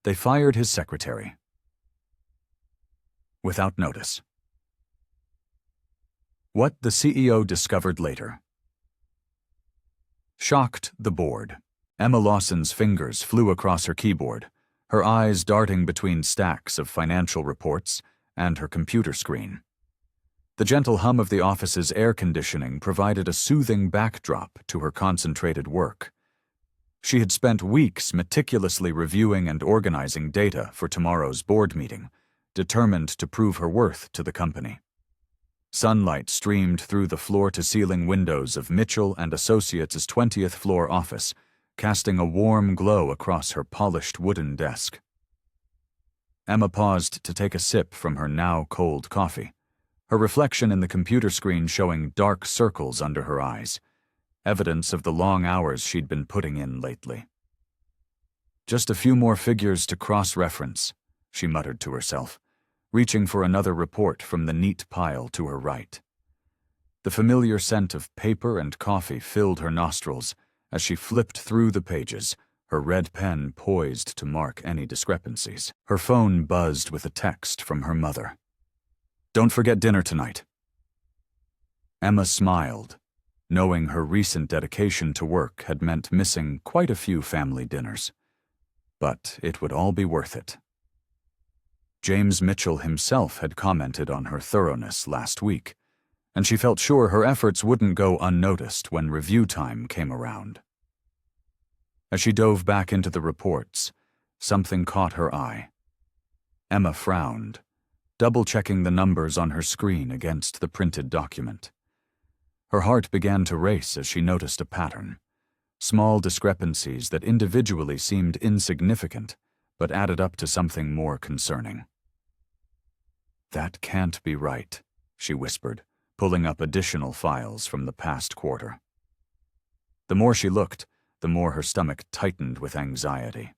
They fired his secretary. Without notice. What the CEO discovered later. Shocked the board. Emma Lawson's fingers flew across her keyboard, her eyes darting between stacks of financial reports and her computer screen. The gentle hum of the office's air conditioning provided a soothing backdrop to her concentrated work. She had spent weeks meticulously reviewing and organizing data for tomorrow's board meeting, determined to prove her worth to the company. Sunlight streamed through the floor-to-ceiling windows of Mitchell and Associates' 20th floor office, casting a warm glow across her polished wooden desk. Emma paused to take a sip from her now cold coffee, her reflection in the computer screen showing dark circles under her eyes, evidence of the long hours she'd been putting in lately. Just a few more figures to cross-reference, she muttered to herself, reaching for another report from the neat pile to her right. The familiar scent of paper and coffee filled her nostrils as she flipped through the pages, her red pen poised to mark any discrepancies. Her phone buzzed with a text from her mother. "Don't forget dinner tonight." Emma smiled, knowing her recent dedication to work had meant missing quite a few family dinners. But it would all be worth it. James Mitchell himself had commented on her thoroughness last week, and she felt sure her efforts wouldn't go unnoticed when review time came around. As she dove back into the reports, something caught her eye. Emma frowned, double-checking the numbers on her screen against the printed document. Her heart began to race as she noticed a pattern. Small discrepancies that individually seemed insignificant, but added up to something more concerning. "That can't be right," she whispered, pulling up additional files from the past quarter. The more she looked, the more her stomach tightened with anxiety.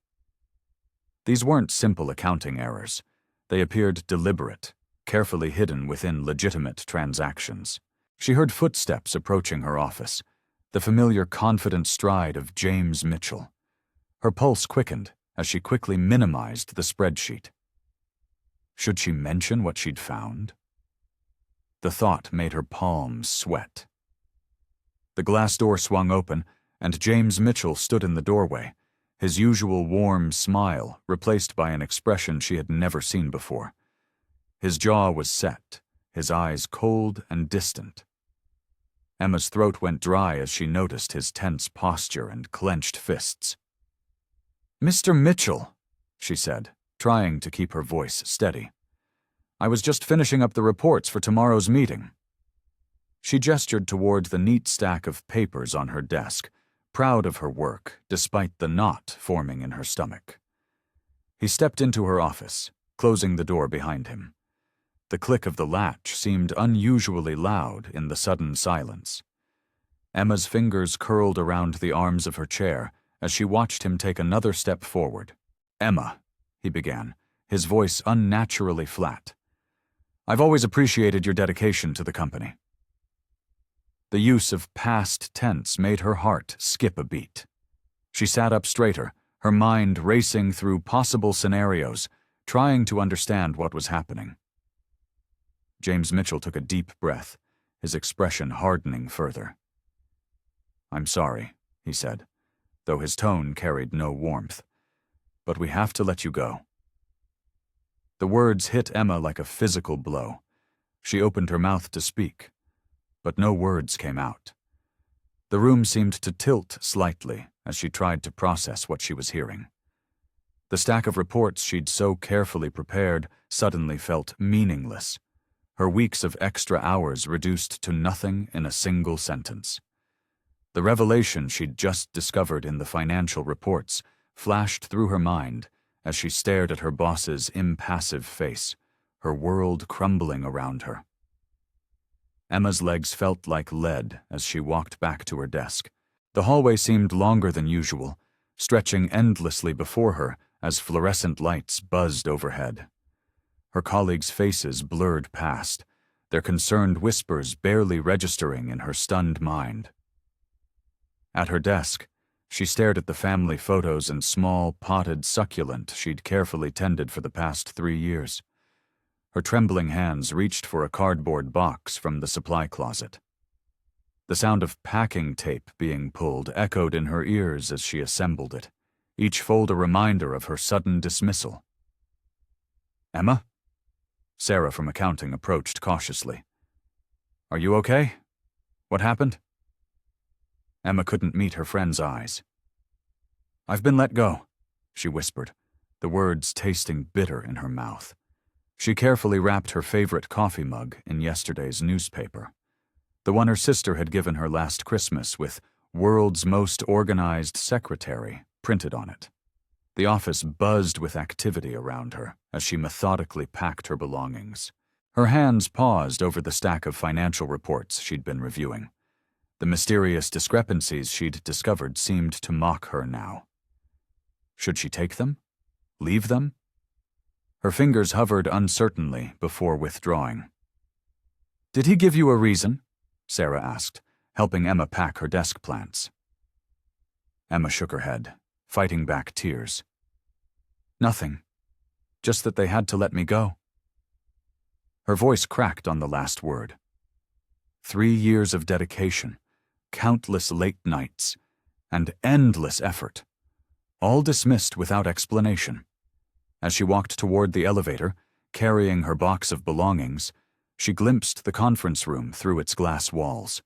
These weren't simple accounting errors. They appeared deliberate, carefully hidden within legitimate transactions. She heard footsteps approaching her office, the familiar confident stride of James Mitchell. Her pulse quickened as she quickly minimized the spreadsheet. Should she mention what she'd found? The thought made her palms sweat. The glass door swung open, and James Mitchell stood in the doorway, his usual warm smile replaced by an expression she had never seen before. His jaw was set, his eyes cold and distant. Emma's throat went dry as she noticed his tense posture and clenched fists. "Mr. Mitchell," she said, trying to keep her voice steady. "I was just finishing up the reports for tomorrow's meeting." She gestured toward the neat stack of papers on her desk, proud of her work despite the knot forming in her stomach. He stepped into her office, closing the door behind him. The click of the latch seemed unusually loud in the sudden silence. Emma's fingers curled around the arms of her chair as she watched him take another step forward. "Emma," he began, his voice unnaturally flat. "I've always appreciated your dedication to the company." The use of past tense made her heart skip a beat. She sat up straighter, her mind racing through possible scenarios, trying to understand what was happening. James Mitchell took a deep breath, his expression hardening further. "I'm sorry," he said, though his tone carried no warmth. "But we have to let you go." The words hit Emma like a physical blow. She opened her mouth to speak, but no words came out. The room seemed to tilt slightly as she tried to process what she was hearing. The stack of reports she'd so carefully prepared suddenly felt meaningless, her weeks of extra hours reduced to nothing in a single sentence. The revelation she'd just discovered in the financial reports flashed through her mind as she stared at her boss's impassive face, her world crumbling around her. Emma's legs felt like lead as she walked back to her desk. The hallway seemed longer than usual, stretching endlessly before her as fluorescent lights buzzed overhead. Her colleagues' faces blurred past, their concerned whispers barely registering in her stunned mind. At her desk, She stared at the family photos and small, potted succulent she'd carefully tended for the past 3 years. Her trembling hands reached for a cardboard box from the supply closet. The sound of packing tape being pulled echoed in her ears as she assembled it, each fold a reminder of her sudden dismissal. "Emma?" Sarah from accounting approached cautiously. "Are you okay? What happened?" Emma couldn't meet her friend's eyes. "I've been let go," she whispered, the words tasting bitter in her mouth. She carefully wrapped her favorite coffee mug in yesterday's newspaper, the one her sister had given her last Christmas with "World's Most Organized Secretary" printed on it. The office buzzed with activity around her as she methodically packed her belongings. Her hands paused over the stack of financial reports she'd been reviewing. The mysterious discrepancies she'd discovered seemed to mock her now. Should she take them? Leave them? Her fingers hovered uncertainly before withdrawing. "Did he give you a reason?" Sarah asked, helping Emma pack her desk plants. Emma shook her head, fighting back tears. "Nothing. Just that they had to let me go." Her voice cracked on the last word. 3 years of dedication, countless late nights, and endless effort, all dismissed without explanation. As she walked toward the elevator, carrying her box of belongings, she glimpsed the conference room through its glass walls.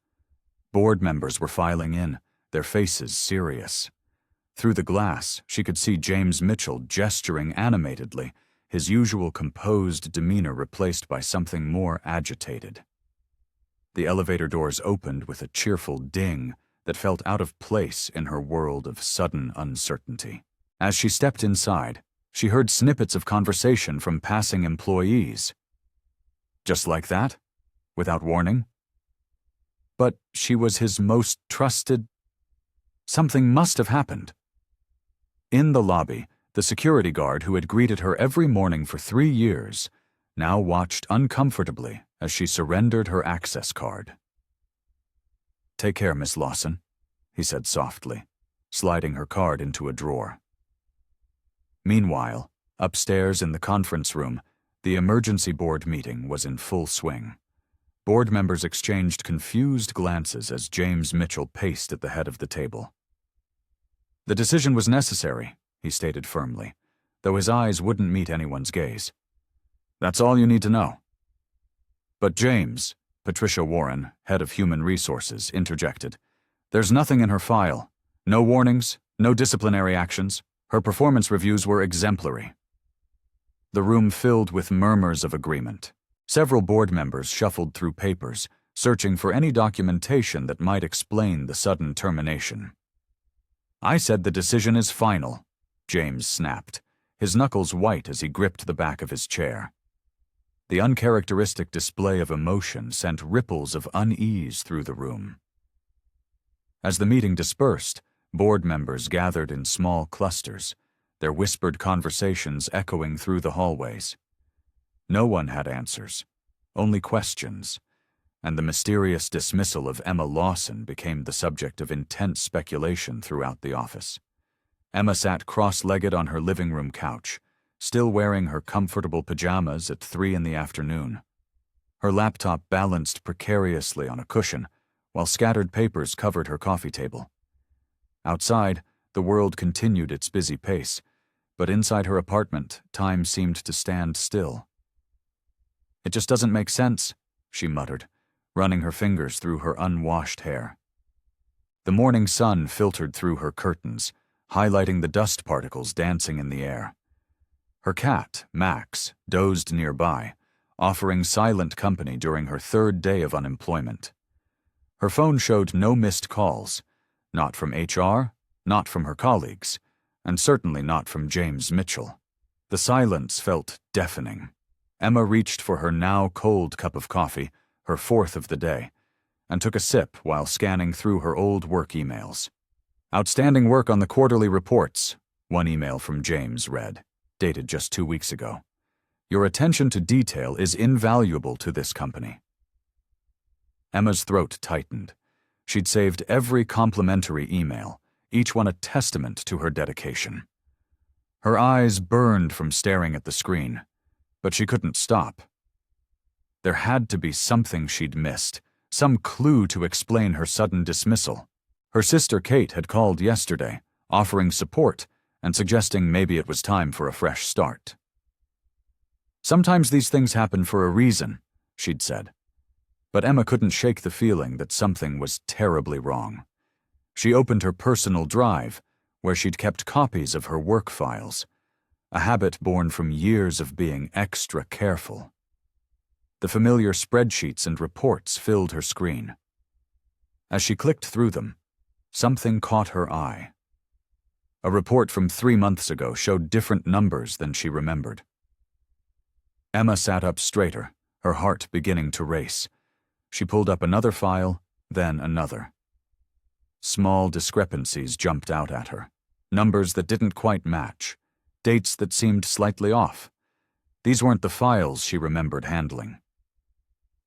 Board members were filing in, their faces serious. Through the glass, she could see James Mitchell gesturing animatedly, his usual composed demeanor replaced by something more agitated. The elevator doors opened with a cheerful ding that felt out of place in her world of sudden uncertainty. As she stepped inside, she heard snippets of conversation from passing employees. Just like that? Without warning? But she was his most trusted. Something must have happened. In the lobby, the security guard who had greeted her every morning for 3 years now watched uncomfortably as she surrendered her access card. "Take care, Miss Lawson," he said softly, sliding her card into a drawer. Meanwhile, upstairs in the conference room, the emergency board meeting was in full swing. Board members exchanged confused glances as James Mitchell paced at the head of the table. "The decision was necessary," he stated firmly, though his eyes wouldn't meet anyone's gaze. "That's all you need to know." But James, Patricia Warren, head of human resources, interjected. "There's nothing in her file. No warnings, no disciplinary actions. Her performance reviews were exemplary." The room filled with murmurs of agreement. Several board members shuffled through papers, searching for any documentation that might explain the sudden termination. "I said the decision is final," James snapped, his knuckles white as he gripped the back of his chair. The uncharacteristic display of emotion sent ripples of unease through the room. As the meeting dispersed, board members gathered in small clusters, their whispered conversations echoing through the hallways. No one had answers, only questions, and the mysterious dismissal of Emma Lawson became the subject of intense speculation throughout the office. Emma sat cross-legged on her living room couch, still wearing her comfortable pajamas at 3 in the afternoon. Her laptop balanced precariously on a cushion, while scattered papers covered her coffee table. Outside, the world continued its busy pace, but inside her apartment, time seemed to stand still. "It just doesn't make sense," she muttered, running her fingers through her unwashed hair. The morning sun filtered through her curtains, highlighting the dust particles dancing in the air. Her cat, Max, dozed nearby, offering silent company during her 3rd day of unemployment. Her phone showed no missed calls, not from HR, not from her colleagues, and certainly not from James Mitchell. The silence felt deafening. Emma reached for her now cold cup of coffee, her 4th of the day, and took a sip while scanning through her old work emails. "Outstanding work on the quarterly reports," one email from James read, dated just 2 weeks ago. "Your attention to detail is invaluable to this company." Emma's throat tightened. She'd saved every complimentary email, each one a testament to her dedication. Her eyes burned from staring at the screen, but she couldn't stop. There had to be something she'd missed, some clue to explain her sudden dismissal. Her sister Kate had called yesterday, offering support and suggesting maybe it was time for a fresh start. "Sometimes these things happen for a reason," she'd said. But Emma couldn't shake the feeling that something was terribly wrong. She opened her personal drive, where she'd kept copies of her work files, a habit born from years of being extra careful. The familiar spreadsheets and reports filled her screen. As she clicked through them, something caught her eye. A report from 3 months ago showed different numbers than she remembered. Emma sat up straighter, her heart beginning to race. She pulled up another file, then another. Small discrepancies jumped out at her, numbers that didn't quite match, dates that seemed slightly off. These weren't the files she remembered handling.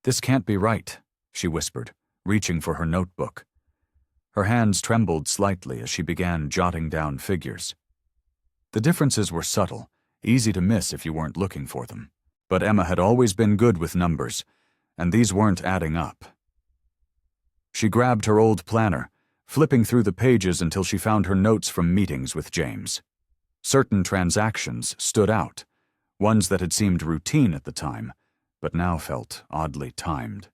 "This can't be right," she whispered, reaching for her notebook. Her hands trembled slightly as she began jotting down figures. The differences were subtle, easy to miss if you weren't looking for them. But Emma had always been good with numbers, and these weren't adding up. She grabbed her old planner, flipping through the pages until she found her notes from meetings with James. Certain transactions stood out, ones that had seemed routine at the time, but now felt oddly timed.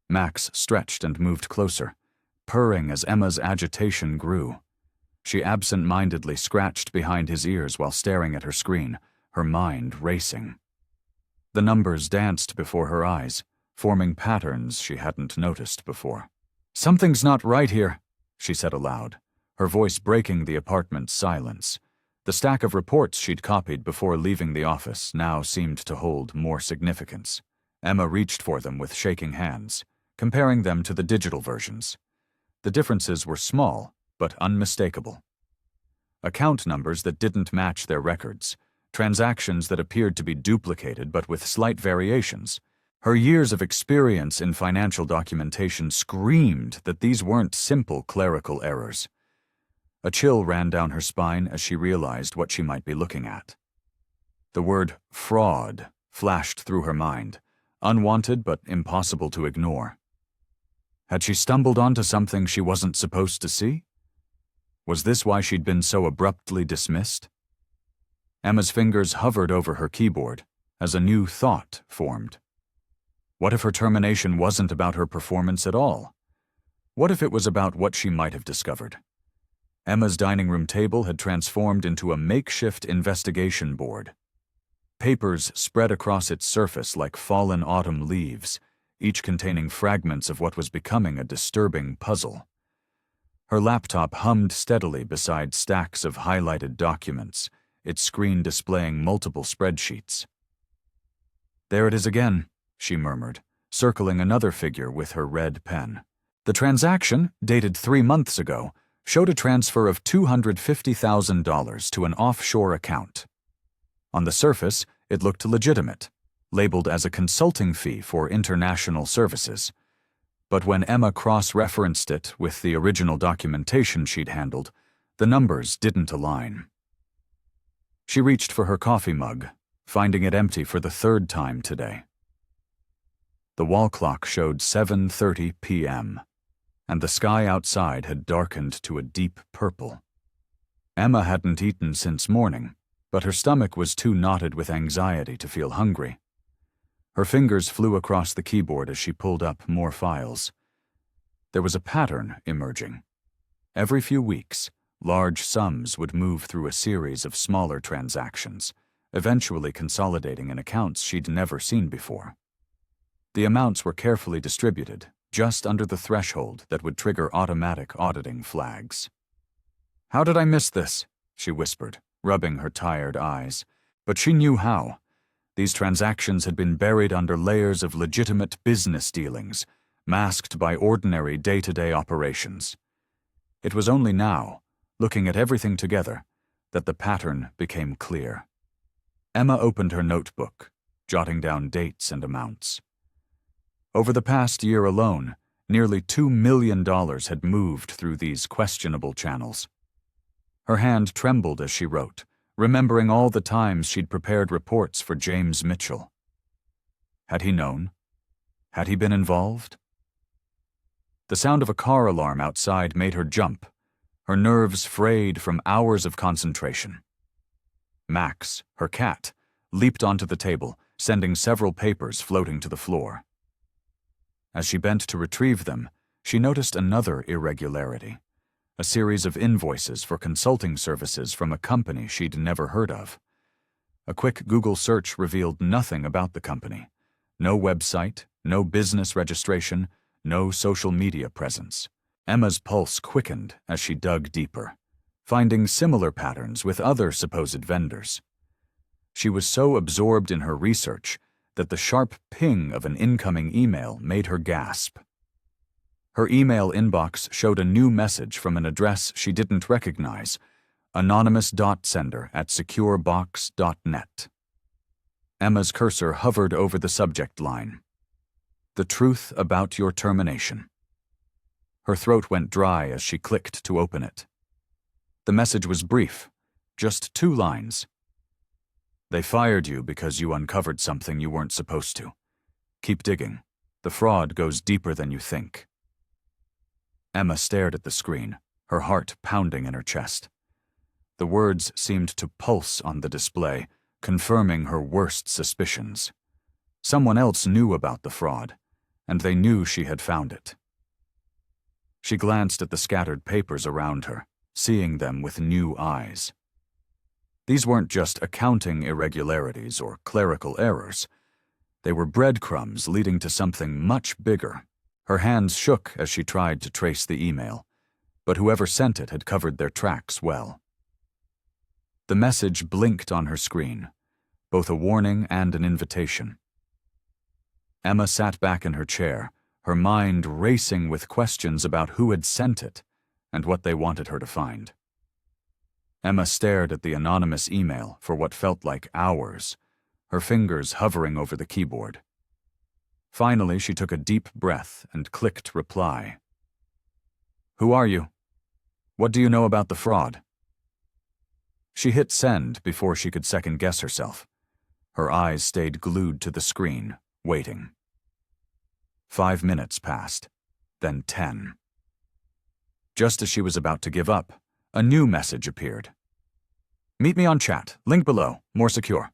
Max stretched and moved closer, purring as Emma's agitation grew. She absent-mindedly scratched behind his ears while staring at her screen, her mind racing. The numbers danced before her eyes, forming patterns she hadn't noticed before. "Something's not right here," she said aloud, her voice breaking the apartment's silence. The stack of reports she'd copied before leaving the office now seemed to hold more significance. Emma reached for them with shaking hands, comparing them to the digital versions. The differences were small, but unmistakable. Account numbers that didn't match their records, transactions that appeared to be duplicated but with slight variations. Her years of experience in financial documentation screamed that these weren't simple clerical errors. A chill ran down her spine as she realized what she might be looking at. The word fraud flashed through her mind, unwanted but impossible to ignore. Had she stumbled onto something she wasn't supposed to see? Was this why she'd been so abruptly dismissed? Emma's fingers hovered over her keyboard as a new thought formed. What if her termination wasn't about her performance at all? What if it was about what she might have discovered? Emma's dining room table had transformed into a makeshift investigation board. Papers spread across its surface like fallen autumn leaves, each containing fragments of what was becoming a disturbing puzzle. Her laptop hummed steadily beside stacks of highlighted documents, its screen displaying multiple spreadsheets. "There it is again," she murmured, circling another figure with her red pen. The transaction, dated 3 months ago, showed a transfer of $250,000 to an offshore account. On the surface, it looked legitimate, labeled as a consulting fee for international services. But when Emma cross-referenced it with the original documentation she'd handled, the numbers didn't align. She reached for her coffee mug, finding it empty for the 3rd time today. The wall clock showed 7:30 p.m., and the sky outside had darkened to a deep purple. Emma hadn't eaten since morning, but her stomach was too knotted with anxiety to feel hungry. Her fingers flew across the keyboard as she pulled up more files. There was a pattern emerging. Every few weeks, large sums would move through a series of smaller transactions, eventually consolidating in accounts she'd never seen before. The amounts were carefully distributed, just under the threshold that would trigger automatic auditing flags. "How did I miss this?" she whispered, rubbing her tired eyes. But she knew how. These transactions had been buried under layers of legitimate business dealings, masked by ordinary day-to-day operations. It was only now, looking at everything together, that the pattern became clear. Emma opened her notebook, jotting down dates and amounts. Over the past year alone, Nearly $2 million had moved through these questionable channels. Her hand trembled as she wrote, remembering all the times she'd prepared reports for James Mitchell. Had he known? Had he been involved? The sound of a car alarm outside made her jump, her nerves frayed from hours of concentration. Max, her cat, leaped onto the table, sending several papers floating to the floor. As she bent to retrieve them, she noticed another irregularity, a series of invoices for consulting services from a company she'd never heard of. A quick Google search revealed nothing about the company. No website, no business registration, no social media presence. Emma's pulse quickened as she dug deeper, finding similar patterns with other supposed vendors. She was so absorbed in her research that the sharp ping of an incoming email made her gasp. Her email inbox showed a new message from an address she didn't recognize, anonymous.sender@securebox.net. Emma's cursor hovered over the subject line. The truth about your termination. Her throat went dry as she clicked to open it. The message was brief, just 2 lines. They fired you because you uncovered something you weren't supposed to. Keep digging. The fraud goes deeper than you think. Emma stared at the screen, her heart pounding in her chest. The words seemed to pulse on the display, confirming her worst suspicions. Someone else knew about the fraud, and they knew she had found it. She glanced at the scattered papers around her, seeing them with new eyes. These weren't just accounting irregularities or clerical errors. They were breadcrumbs leading to something much bigger. Her hands shook as she tried to trace the email, but whoever sent it had covered their tracks well. The message blinked on her screen, both a warning and an invitation. Emma sat back in her chair, her mind racing with questions about who had sent it and what they wanted her to find. Emma stared at the anonymous email for what felt like hours, her fingers hovering over the keyboard. Finally, she took a deep breath and clicked reply. Who are you? What do you know about the fraud? She hit send before she could second-guess herself. Her eyes stayed glued to the screen, waiting. 5 minutes passed, then 10. Just as she was about to give up, a new message appeared. Meet me on chat, link below, more secure.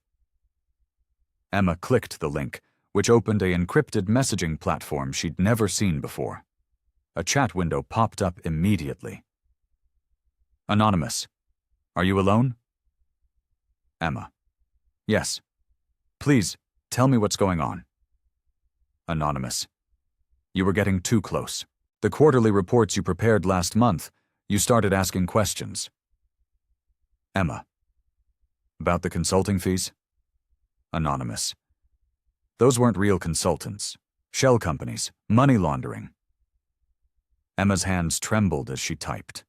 Emma clicked the link, which opened an encrypted messaging platform she'd never seen before. A chat window popped up immediately. Anonymous. Are you alone? Emma. Yes. Please, tell me what's going on. Anonymous. You were getting too close. The quarterly reports you prepared last month, you started asking questions. Emma. About the consulting fees? Anonymous. Those weren't real consultants. Shell companies, money laundering. Emma's hands trembled as she typed.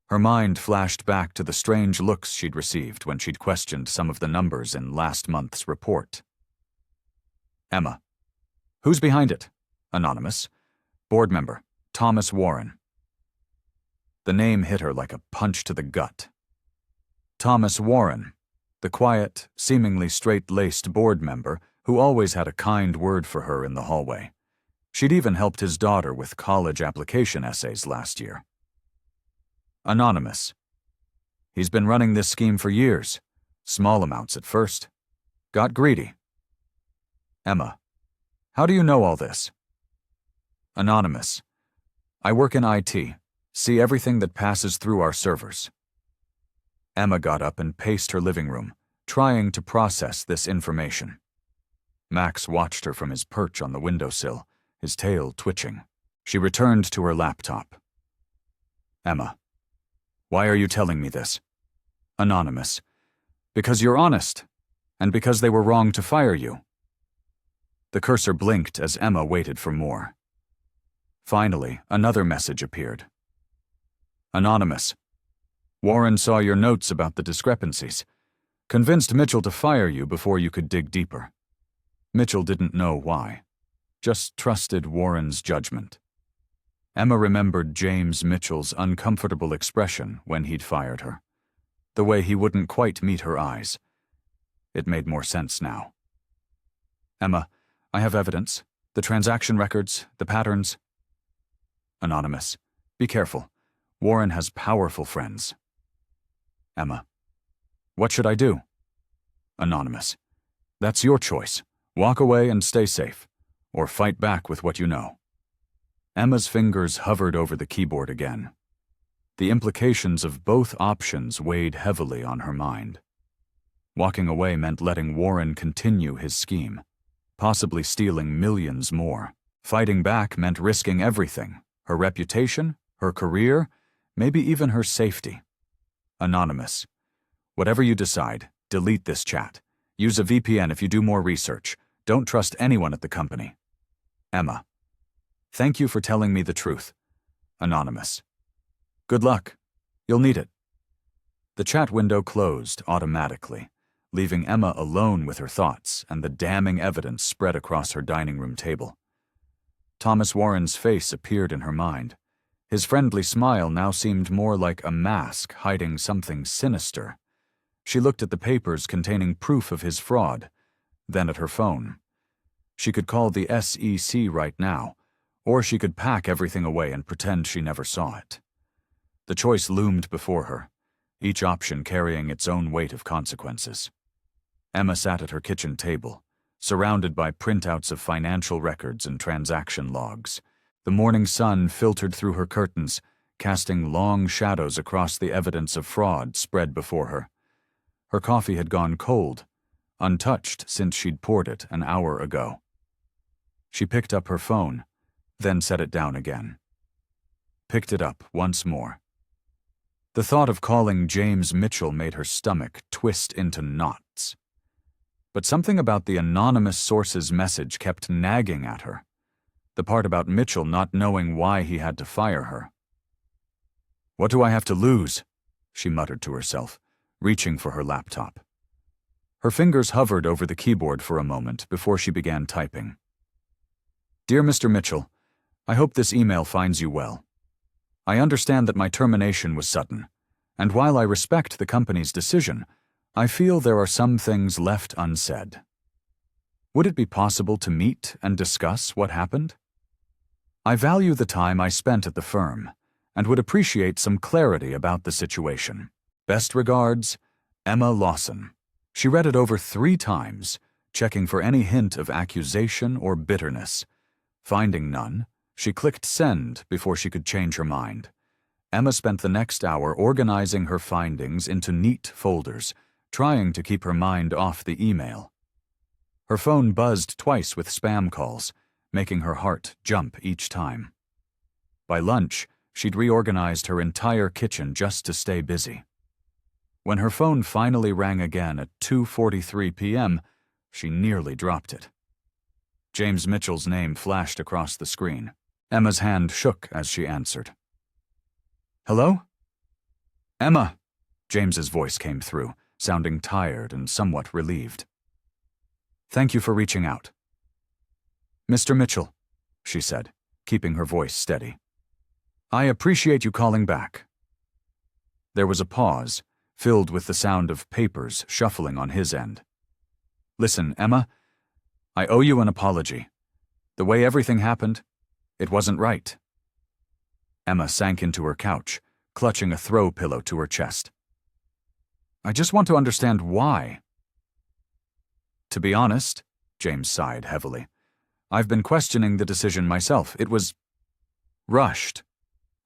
Her mind flashed back to the strange looks she'd received when she'd questioned some of the numbers in last month's report. Emma. Who's behind it? Anonymous. Board member, Thomas Warren. The name hit her like a punch to the gut. Thomas Warren, the quiet, seemingly straight-laced board member who always had a kind word for her in the hallway. She'd even helped his daughter with college application essays last year. Anonymous. He's been running this scheme for years. Small amounts at first. Got greedy. Emma. How do you know all this? Anonymous. I work in IT, see everything that passes through our servers. Emma got up and paced her living room, trying to process this information. Max watched her from his perch on the windowsill, his tail twitching. She returned to her laptop. Emma. Why are you telling me this? Anonymous. Because you're honest, and because they were wrong to fire you. The cursor blinked as Emma waited for more. Finally, another message appeared. Anonymous. Warren saw your notes about the discrepancies. Convinced Mitchell to fire you before you could dig deeper. Mitchell didn't know why. Just trusted Warren's judgment. Emma remembered James Mitchell's uncomfortable expression when he'd fired her. The way he wouldn't quite meet her eyes. It made more sense now. Emma, I have evidence. The transaction records, the patterns. Anonymous. Be careful. Warren has powerful friends. Emma. What should I do? Anonymous. That's your choice. Walk away and stay safe. Or fight back with what you know. Emma's fingers hovered over the keyboard again. The implications of both options weighed heavily on her mind. Walking away meant letting Warren continue his scheme, possibly stealing millions more. Fighting back meant risking everything, her reputation, her career, maybe even her safety. Anonymous. Whatever you decide, delete this chat. Use a VPN if you do more research. Don't trust anyone at the company. Emma. Thank you for telling me the truth. Anonymous. Good luck. You'll need it. The chat window closed automatically, leaving Emma alone with her thoughts and the damning evidence spread across her dining room table. Thomas Warren's face appeared in her mind. His friendly smile now seemed more like a mask hiding something sinister. She looked at the papers containing proof of his fraud, then at her phone. She could call the SEC right now, or she could pack everything away and pretend she never saw it. The choice loomed before her, each option carrying its own weight of consequences. Emma sat at her kitchen table, surrounded by printouts of financial records and transaction logs. The morning sun filtered through her curtains, casting long shadows across the evidence of fraud spread before her. Her coffee had gone cold, untouched since she'd poured it an hour ago. She picked up her phone, then set it down again. Picked it up once more. The thought of calling James Mitchell made her stomach twist into knots. But something about the anonymous source's message kept nagging at her. The part about Mitchell not knowing why he had to fire her. What do I have to lose? She muttered to herself, reaching for her laptop. Her fingers hovered over the keyboard for a moment before she began typing. Dear Mr. Mitchell, I hope this email finds you well. I understand that my termination was sudden, and while I respect the company's decision, I feel there are some things left unsaid. Would it be possible to meet and discuss what happened? I value the time I spent at the firm, and would appreciate some clarity about the situation. Best regards, Emma Lawson. She read it over 3 times, checking for any hint of accusation or bitterness. Finding none, she clicked send before she could change her mind. Emma spent the next hour organizing her findings into neat folders, trying to keep her mind off the email. Her phone buzzed twice with spam calls, making her heart jump each time. By lunch, she'd reorganized her entire kitchen just to stay busy. When her phone finally rang again at 2:43 p.m., she nearly dropped it. James Mitchell's name flashed across the screen. Emma's hand shook as she answered. Hello? Emma, James's voice came through, sounding tired and somewhat relieved. Thank you for reaching out. Mr. Mitchell, she said, keeping her voice steady. I appreciate you calling back. There was a pause, filled with the sound of papers shuffling on his end. Listen, Emma, I owe you an apology. The way everything happened, it wasn't right. Emma sank into her couch, clutching a throw pillow to her chest. I just want to understand why. To be honest, James sighed heavily, I've been questioning the decision myself. It was rushed.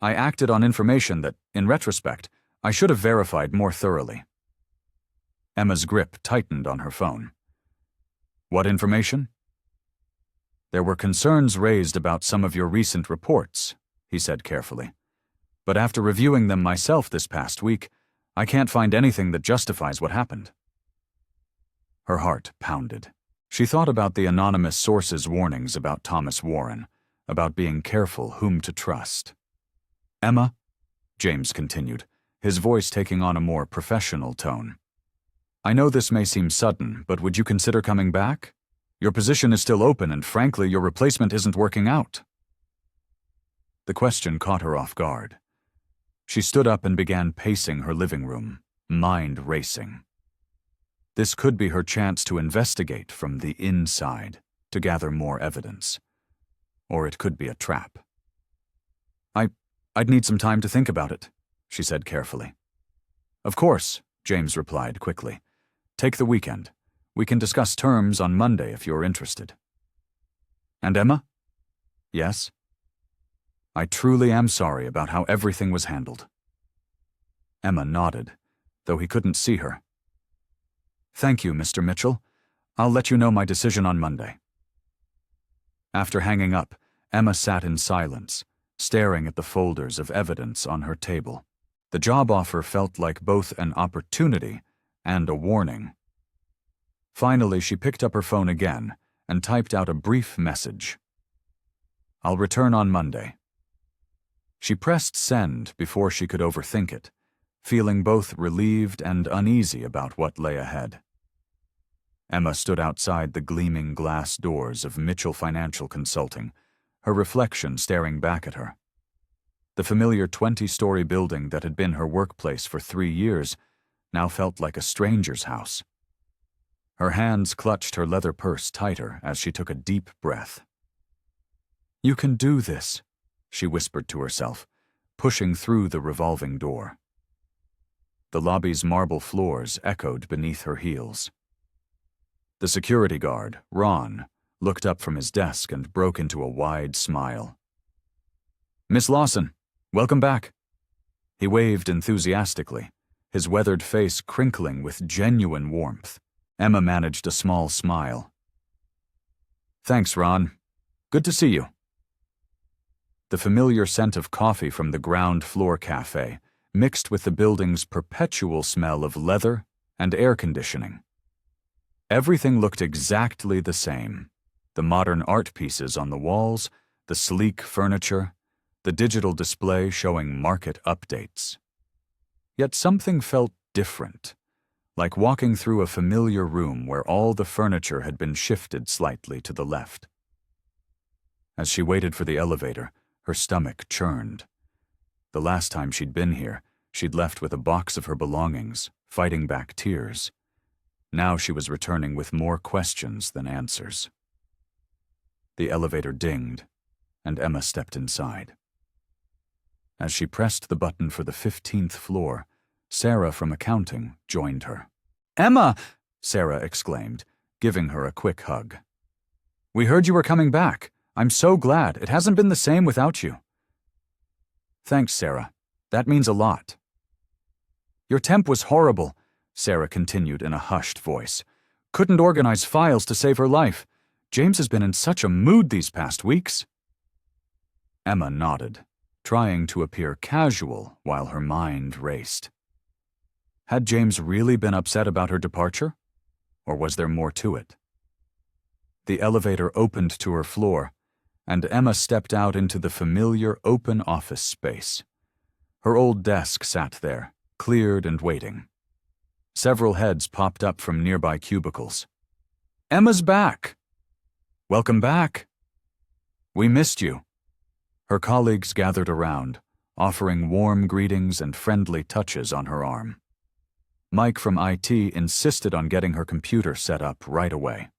I acted on information that, in retrospect, I should have verified more thoroughly. Emma's grip tightened on her phone. What information? There were concerns raised about some of your recent reports, he said carefully. But after reviewing them myself this past week, I can't find anything that justifies what happened. Her heart pounded. She thought about the anonymous source's warnings about Thomas Warren, about being careful whom to trust. Emma, James continued, his voice taking on a more professional tone. I know this may seem sudden, but would you consider coming back? Your position is still open, and frankly, your replacement isn't working out. The question caught her off guard. She stood up and began pacing her living room, mind racing. This could be her chance to investigate from the inside, to gather more evidence. Or it could be a trap. I'd need some time to think about it, she said carefully. Of course, James replied quickly. Take the weekend. We can discuss terms on Monday if you're interested. And Emma? Yes? I truly am sorry about how everything was handled. Emma nodded, though he couldn't see her. Thank you, Mr. Mitchell. I'll let you know my decision on Monday. After hanging up, Emma sat in silence, staring at the folders of evidence on her table. The job offer felt like both an opportunity and a warning. Finally, she picked up her phone again and typed out a brief message. I'll return on Monday. She pressed send before she could overthink it, feeling both relieved and uneasy about what lay ahead. Emma stood outside the gleaming glass doors of Mitchell Financial Consulting, her reflection staring back at her. The familiar 20-story building that had been her workplace for 3 years now felt like a stranger's house. Her hands clutched her leather purse tighter as she took a deep breath. You can do this, she whispered to herself, pushing through the revolving door. The lobby's marble floors echoed beneath her heels. The security guard, Ron, looked up from his desk and broke into a wide smile. Miss Lawson, welcome back. He waved enthusiastically, his weathered face crinkling with genuine warmth. Emma managed a small smile. Thanks, Ron. Good to see you. The familiar scent of coffee from the ground floor cafe mixed with the building's perpetual smell of leather and air conditioning. Everything looked exactly the same. The modern art pieces on the walls, the sleek furniture, the digital display showing market updates. Yet something felt different, like walking through a familiar room where all the furniture had been shifted slightly to the left. As she waited for the elevator, her stomach churned. The last time she'd been here, she'd left with a box of her belongings, fighting back tears. Now she was returning with more questions than answers. The elevator dinged, and Emma stepped inside. As she pressed the button for the 15th floor, Sarah from accounting joined her. Emma! Sarah exclaimed, giving her a quick hug. We heard you were coming back. I'm so glad. It hasn't been the same without you. Thanks, Sarah. That means a lot. Your temp was horrible, Sarah continued in a hushed voice. Couldn't organize files to save her life. James has been in such a mood these past weeks. Emma nodded, trying to appear casual while her mind raced. Had James really been upset about her departure? Or was there more to it? The elevator opened to her floor, and Emma stepped out into the familiar open office space. Her old desk sat there, cleared and waiting. Several heads popped up from nearby cubicles. Emma's back! Welcome back. We missed you. Her colleagues gathered around, offering warm greetings and friendly touches on her arm. Mike from IT insisted on getting her computer set up right away.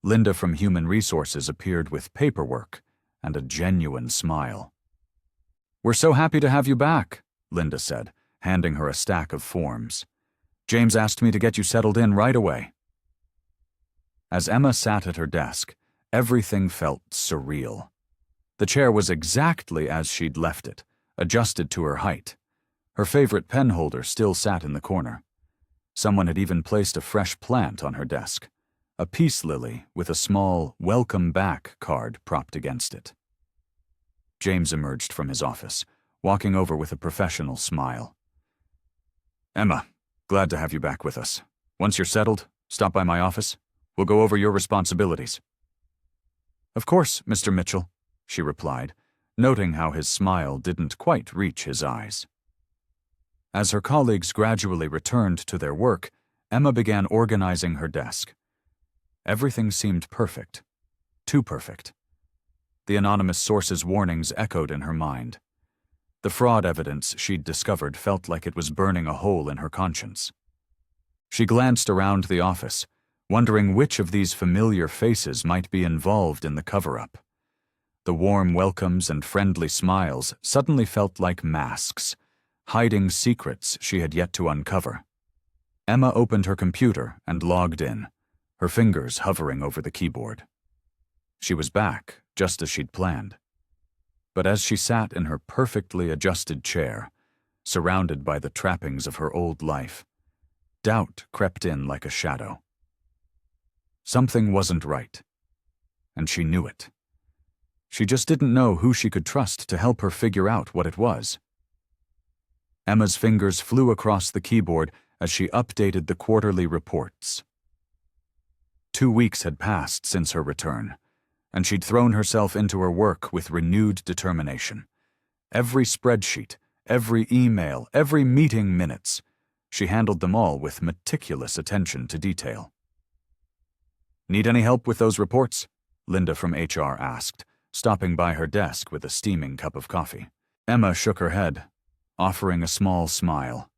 Linda from Human Resources appeared with paperwork and a genuine smile. We're so happy to have you back, Linda said, handing her a stack of forms. James asked me to get you settled in right away. As Emma sat at her desk, everything felt surreal. The chair was exactly as she'd left it, adjusted to her height. Her favorite pen holder still sat in the corner. Someone had even placed a fresh plant on her desk, a peace lily with a small "Welcome Back" card propped against it. James emerged from his office, walking over with a professional smile. Emma, glad to have you back with us. Once you're settled, stop by my office. We'll go over your responsibilities. Of course, Mr. Mitchell, she replied, noting how his smile didn't quite reach his eyes. As her colleagues gradually returned to their work, Emma began organizing her desk. Everything seemed perfect. Too perfect. The anonymous source's warnings echoed in her mind. The fraud evidence she'd discovered felt like it was burning a hole in her conscience. She glanced around the office, wondering which of these familiar faces might be involved in the cover-up. The warm welcomes and friendly smiles suddenly felt like masks, hiding secrets she had yet to uncover. Emma opened her computer and logged in, her fingers hovering over the keyboard. She was back, just as she'd planned. But as she sat in her perfectly adjusted chair, surrounded by the trappings of her old life, doubt crept in like a shadow. Something wasn't right, and she knew it. She just didn't know who she could trust to help her figure out what it was. Emma's fingers flew across the keyboard as she updated the quarterly reports. 2 weeks had passed since her return, and she'd thrown herself into her work with renewed determination. Every spreadsheet, every email, every meeting minutes, she handled them all with meticulous attention to detail. "Need any help with those reports?" Linda from HR asked, stopping by her desk with a steaming cup of coffee. Emma shook her head, offering a small smile.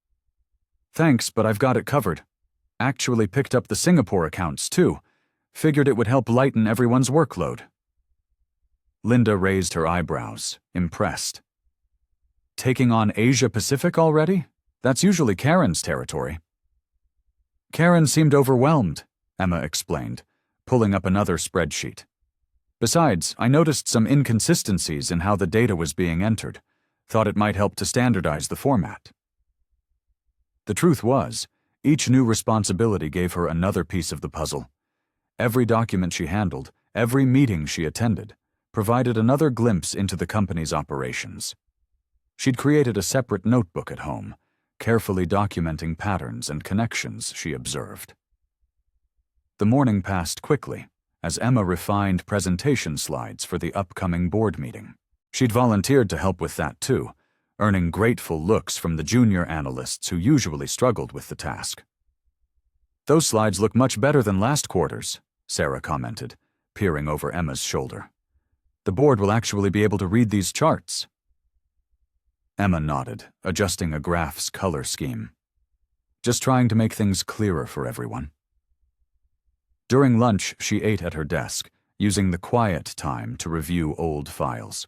"Thanks, but I've got it covered. Actually picked up the Singapore accounts, too. Figured it would help lighten everyone's workload." Linda raised her eyebrows, impressed. "Taking on Asia Pacific already? That's usually Karen's territory." "Karen seemed overwhelmed," Emma explained, pulling up another spreadsheet. "Besides, I noticed some inconsistencies in how the data was being entered. Thought it might help to standardize the format." The truth was, each new responsibility gave her another piece of the puzzle. Every document she handled, every meeting she attended, provided another glimpse into the company's operations. She'd created a separate notebook at home, carefully documenting patterns and connections she observed. The morning passed quickly, as Emma refined presentation slides for the upcoming board meeting. She'd volunteered to help with that too, earning grateful looks from the junior analysts who usually struggled with the task. "Those slides look much better than last quarter's," Sarah commented, peering over Emma's shoulder. "The board will actually be able to read these charts." Emma nodded, adjusting a graph's color scheme. "Just trying to make things clearer for everyone." During lunch, she ate at her desk, using the quiet time to review old files.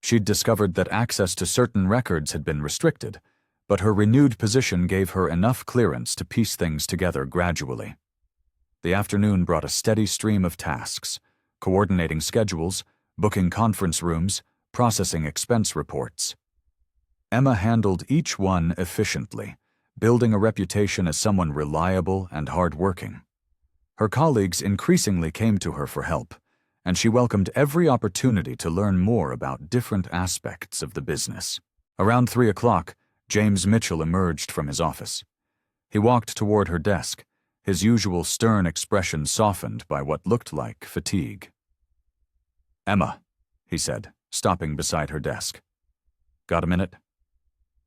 She'd discovered that access to certain records had been restricted, but her renewed position gave her enough clearance to piece things together gradually. The afternoon brought a steady stream of tasks, coordinating schedules, booking conference rooms, processing expense reports. Emma handled each one efficiently, building a reputation as someone reliable and hard-working. Her colleagues increasingly came to her for help, and she welcomed every opportunity to learn more about different aspects of the business. Around 3 o'clock, James Mitchell emerged from his office. He walked toward her desk, his usual stern expression softened by what looked like fatigue. "Emma," he said, stopping beside her desk. "Got a minute?"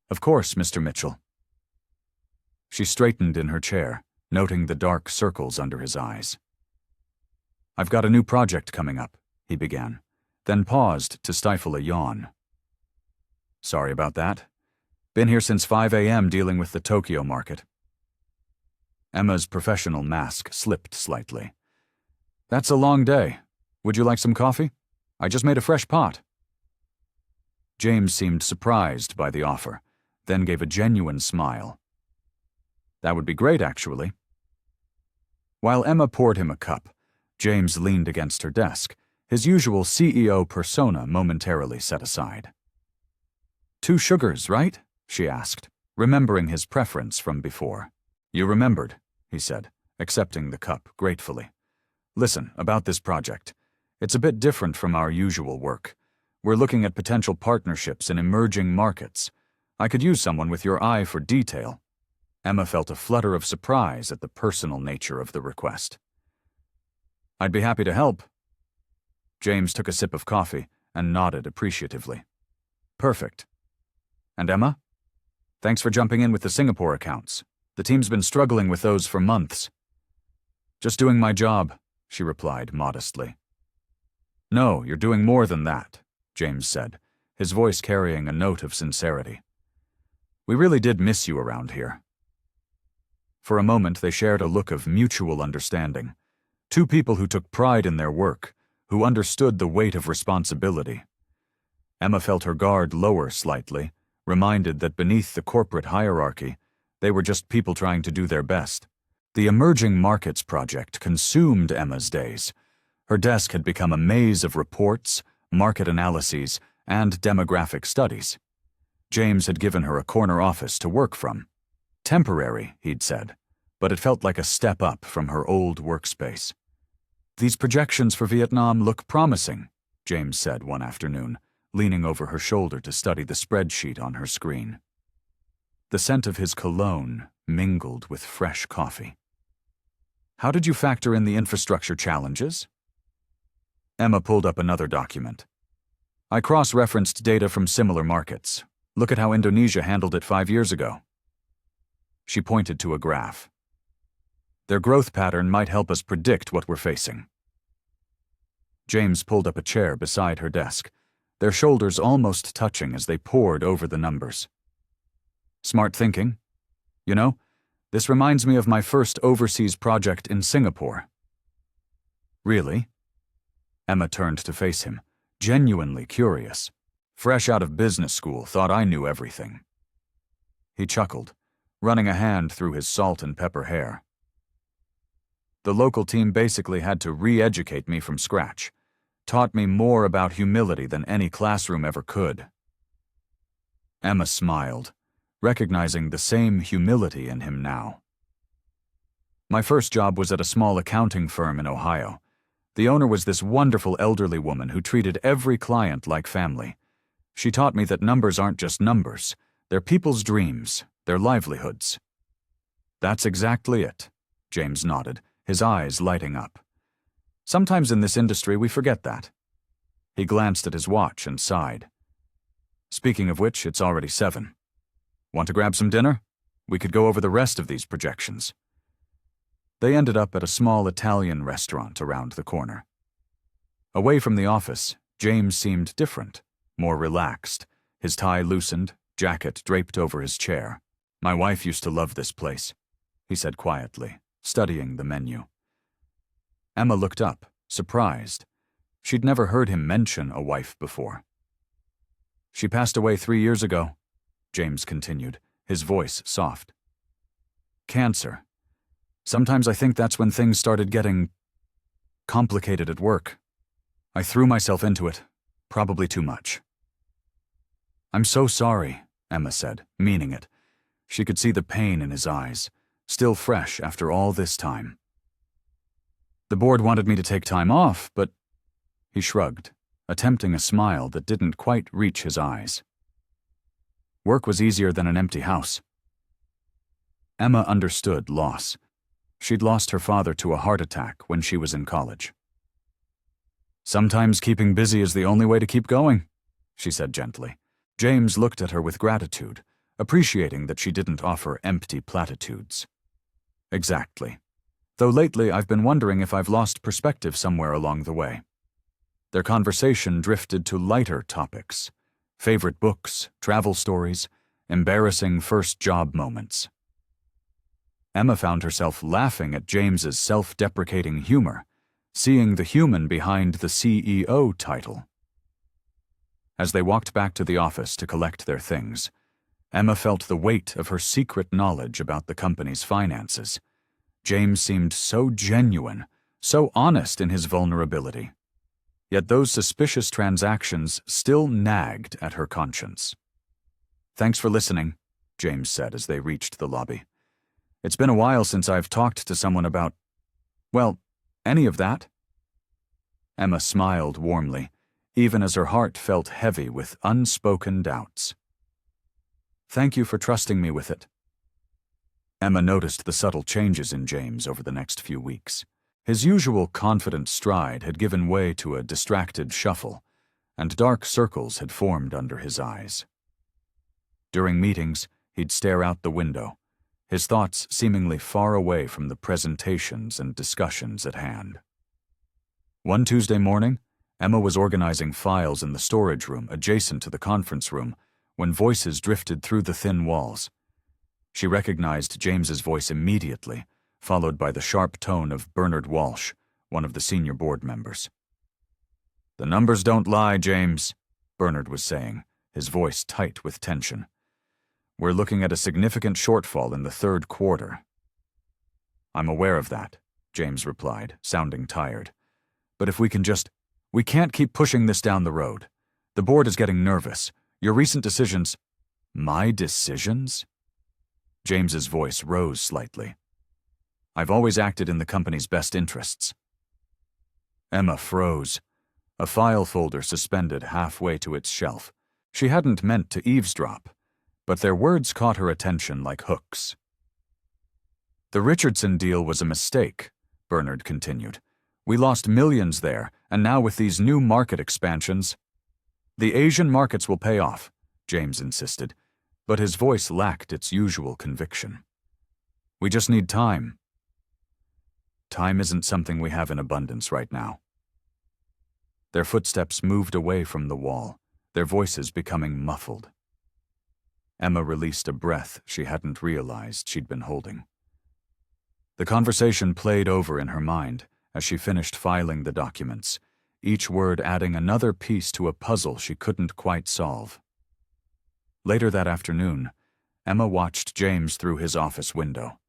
"Of course, Mr. Mitchell." She straightened in her chair, noting the dark circles under his eyes. "I've got a new project coming up," he began, then paused to stifle a yawn. "Sorry about that. Been here since 5 a.m. dealing with the Tokyo market." Emma's professional mask slipped slightly. "That's a long day. Would you like some coffee? I just made a fresh pot." James seemed surprised by the offer, then gave a genuine smile. "That would be great, actually." While Emma poured him a cup, James leaned against her desk, his usual CEO persona momentarily set aside. "2 sugars, right?" she asked, remembering his preference from before. "You remembered," he said, accepting the cup gratefully. "Listen, about this project. It's a bit different from our usual work. We're looking at potential partnerships in emerging markets. I could use someone with your eye for detail." Emma felt a flutter of surprise at the personal nature of the request. "I'd be happy to help." James took a sip of coffee and nodded appreciatively. "Perfect. And Emma? Thanks for jumping in with the Singapore accounts. The team's been struggling with those for months." "Just doing my job," she replied modestly. No, you're doing more than that, James said, his voice carrying a note of sincerity. We really did miss you around here. For a moment, they shared a look of mutual understanding. Two people who took pride in their work, who understood the weight of responsibility. Emma felt her guard lower slightly, reminded that beneath the corporate hierarchy, they were just people trying to do their best. The Emerging Markets Project consumed Emma's days. Her desk had become a maze of reports, market analyses, and demographic studies. James had given her a corner office to work from. Temporary, he'd said, but it felt like a step up from her old workspace. These projections for Vietnam look promising, James said one afternoon, leaning over her shoulder to study the spreadsheet on her screen. The scent of his cologne mingled with fresh coffee. How did you factor in the infrastructure challenges? Emma pulled up another document. I cross-referenced data from similar markets. Look at how Indonesia handled it 5 years ago. She pointed to a graph. Their growth pattern might help us predict what we're facing. James pulled up a chair beside her desk, their shoulders almost touching as they pored over the numbers. Smart thinking. You know, this reminds me of my first overseas project in Singapore. Really? Emma turned to face him, genuinely curious. Fresh out of business school, thought I knew everything. He chuckled, running a hand through his salt and pepper hair. The local team basically had to re-educate me from scratch, taught me more about humility than any classroom ever could. Emma smiled, recognizing the same humility in him now. My first job was at a small accounting firm in Ohio. The owner was this wonderful elderly woman who treated every client like family. She taught me that numbers aren't just numbers, they're people's dreams, their livelihoods. That's exactly it, James nodded, his eyes lighting up. Sometimes in this industry we forget that. He glanced at his watch and sighed. Speaking of which, it's already 7. Want to grab some dinner? We could go over the rest of these projections. They ended up at a small Italian restaurant around the corner. Away from the office, James seemed different, more relaxed, his tie loosened, jacket draped over his chair. My wife used to love this place, he said quietly, studying the menu. Emma looked up, surprised. She'd never heard him mention a wife before. She passed away 3 years ago, James continued, his voice soft. Cancer. Sometimes I think that's when things started getting complicated at work. I threw myself into it, probably too much. I'm so sorry, Emma said, meaning it. She could see the pain in his eyes, still fresh after all this time. The board wanted me to take time off, but... He shrugged, attempting a smile that didn't quite reach his eyes. Work was easier than an empty house. Emma understood loss. She'd lost her father to a heart attack when she was in college. Sometimes keeping busy is the only way to keep going, she said gently. James looked at her with gratitude, appreciating that she didn't offer empty platitudes. Exactly. Though lately I've been wondering if I've lost perspective somewhere along the way. Their conversation drifted to lighter topics. Favorite books, travel stories, embarrassing first job moments. Emma found herself laughing at James's self-deprecating humor, seeing the human behind the CEO title. As they walked back to the office to collect their things, Emma felt the weight of her secret knowledge about the company's finances. James seemed so genuine, so honest in his vulnerability. Yet those suspicious transactions still nagged at her conscience. Thanks for listening, James said as they reached the lobby. It's been a while since I've talked to someone about, well, any of that. Emma smiled warmly, even as her heart felt heavy with unspoken doubts. Thank you for trusting me with it. Emma noticed the subtle changes in James over the next few weeks. His usual confident stride had given way to a distracted shuffle, and dark circles had formed under his eyes. During meetings, he'd stare out the window, his thoughts seemingly far away from the presentations and discussions at hand. One Tuesday morning, Emma was organizing files in the storage room adjacent to the conference room when voices drifted through the thin walls. She recognized James's voice immediately, followed by the sharp tone of Bernard Walsh, one of the senior board members. "The numbers don't lie, James," Bernard was saying, his voice tight with tension. "We're looking at a significant shortfall in the third quarter." "I'm aware of that," James replied, sounding tired. "But if we can we can't keep pushing this down the road. The board is getting nervous. Your recent decisions—" "My decisions?" James's voice rose slightly. "I've always acted in the company's best interests." Emma froze, a file folder suspended halfway to its shelf. She hadn't meant to eavesdrop, but their words caught her attention like hooks. "The Richardson deal was a mistake," Bernard continued. "We lost millions there, and now with these new market expansions—" "The Asian markets will pay off," James insisted, but his voice lacked its usual conviction. "We just need time." "Time isn't something we have in abundance right now." Their footsteps moved away from the wall, their voices becoming muffled. Emma released a breath she hadn't realized she'd been holding. The conversation played over in her mind as she finished filing the documents, each word adding another piece to a puzzle she couldn't quite solve. Later that afternoon, Emma watched James through his office window.